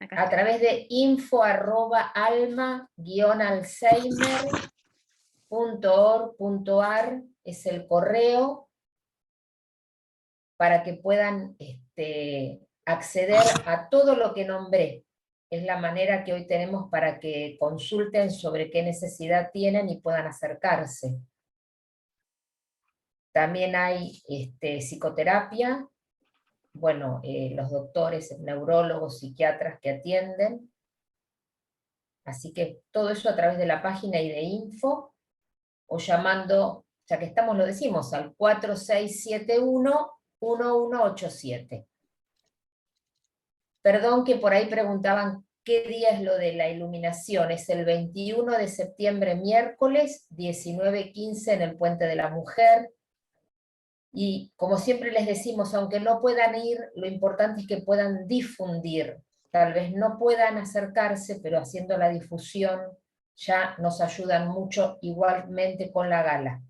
Acá A está. través de info@alma-alzheimer.org.ar es el correo para que puedan acceder a todo lo que nombré. Es la manera que hoy tenemos para que consulten sobre qué necesidad tienen y puedan acercarse. También hay psicoterapia, bueno, los doctores, neurólogos, psiquiatras que atienden. Así que todo eso a través de la página y de info, o llamando, ya que estamos, lo decimos, al 4671-1187. Perdón que por ahí preguntaban qué día es lo de la iluminación. Es el 21 de septiembre, miércoles, 19:15 en el Puente de la Mujer. Y como siempre les decimos, aunque no puedan ir, lo importante es que puedan difundir. Tal vez no puedan acercarse, pero haciendo la difusión ya nos ayudan mucho, igualmente con la gala.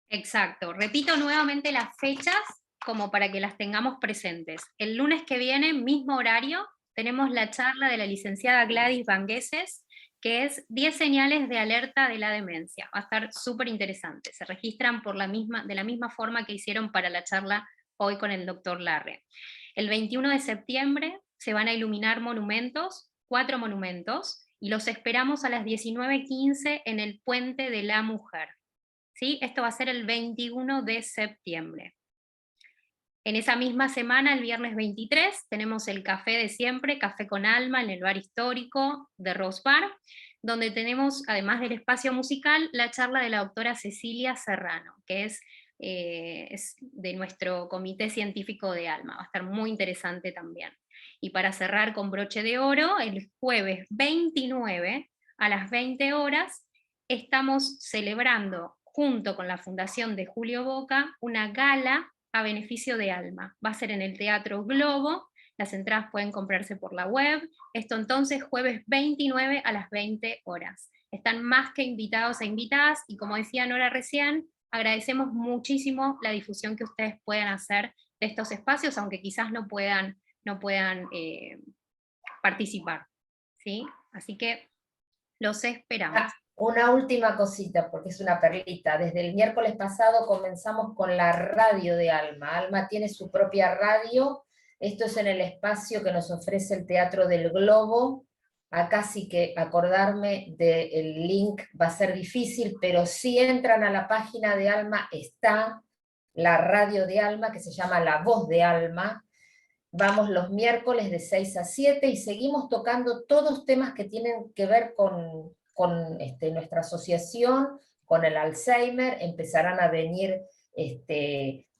Exacto. Repito nuevamente las fechas como para que las tengamos presentes. El lunes que viene, mismo horario, tenemos la charla de la licenciada Gladys Vangueses, que es 10 señales de alerta de la demencia. Va a estar súper interesante. Se registran de la misma forma que hicieron para la charla hoy con el doctor Larre. El 21 de septiembre se van a iluminar monumentos, 4 monumentos, y los esperamos a las 19:15 en el Puente de la Mujer. ¿Sí? Esto va a ser el 21 de septiembre. En esa misma semana, el viernes 23, tenemos el café de siempre, Café con Alma, en el bar histórico de Rose Bar, donde tenemos, además del espacio musical, la charla de la doctora Cecilia Serrano, que es de nuestro comité científico de Alma. Va a estar muy interesante también. Y para cerrar con broche de oro, el jueves 29 a las 20 horas, estamos celebrando, junto con la Fundación de Julio Boca, una gala a beneficio de Alma. Va a ser en el Teatro Globo, las entradas pueden comprarse por la web. Esto entonces jueves 29 a las 20 horas. Están más que invitados e invitadas, y como decía Nora recién, agradecemos muchísimo la difusión que ustedes puedan hacer de estos espacios, aunque quizás no puedan participar, ¿sí? Así que los esperamos. Una última cosita, porque es una perlita. Desde el miércoles pasado comenzamos con la radio de Alma. Alma tiene su propia radio. Esto es en el espacio que nos ofrece el Teatro del Globo. Acá sí que acordarme del link va a ser difícil, pero si entran a la página de Alma está la radio de Alma, que se llama La Voz de Alma. Vamos los miércoles de 6 a 7 y seguimos tocando todos temas que tienen que ver con nuestra asociación, con el Alzheimer. Empezarán a venir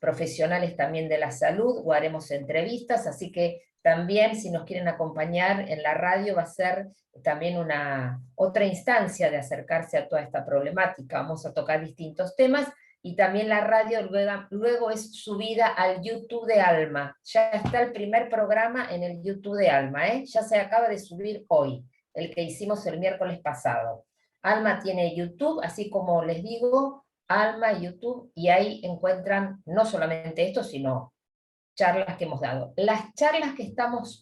profesionales también de la salud, o haremos entrevistas, así que también si nos quieren acompañar en la radio va a ser también otra instancia de acercarse a toda esta problemática. Vamos a tocar distintos temas, y también la radio luego es subida al YouTube de Alma. Ya está el primer programa en el YouTube de Alma, ya se acaba de subir hoy, el que hicimos el miércoles pasado. Alma tiene YouTube, así como les digo, Alma, YouTube, y ahí encuentran no solamente esto, sino charlas que hemos dado. Las charlas que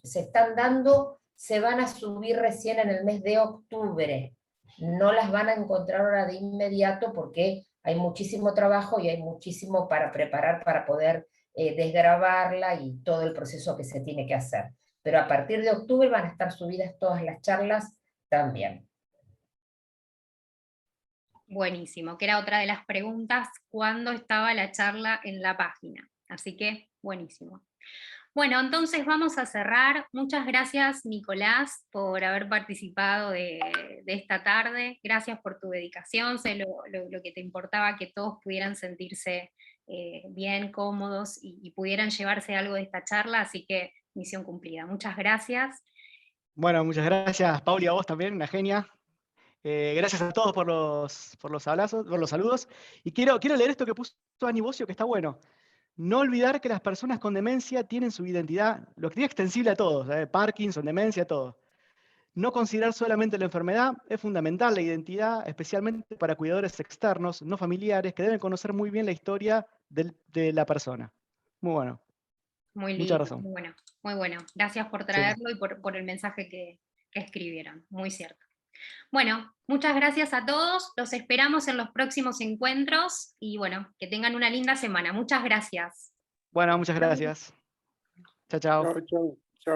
se están dando se van a subir recién en el mes de octubre. No las van a encontrar ahora de inmediato porque hay muchísimo trabajo y hay muchísimo para preparar para poder desgrabarla y todo el proceso que se tiene que hacer. Pero a partir de octubre van a estar subidas todas las charlas también. Buenísimo, que era otra de las preguntas, ¿cuándo estaba la charla en la página? Así que, buenísimo. Bueno, entonces vamos a cerrar. Muchas gracias, Nicolás, por haber participado de esta tarde. Gracias por tu dedicación. Sé lo que te importaba, que todos pudieran sentirse bien, cómodos, y pudieran llevarse algo de esta charla, así que misión cumplida. Muchas gracias. Bueno, muchas gracias, Pauli, a vos también, una genia. Gracias a todos por los abrazos, por los saludos. Y quiero leer esto que puso Ani Bocio, que está bueno. No olvidar que las personas con demencia tienen su identidad, lo que tiene extensible a todos, Parkinson, demencia, todo. No considerar solamente la enfermedad, es fundamental la identidad, especialmente para cuidadores externos, no familiares, que deben conocer muy bien la historia de la persona. Muy bueno. Muy lindo, mucha razón. muy bueno. Gracias por traerlo, sí, y por el mensaje que escribieron, muy cierto. Bueno, muchas gracias a todos, los esperamos en los próximos encuentros, y bueno, que tengan una linda semana. Muchas gracias. Bueno, muchas gracias. Chao, chao. Chao, chao.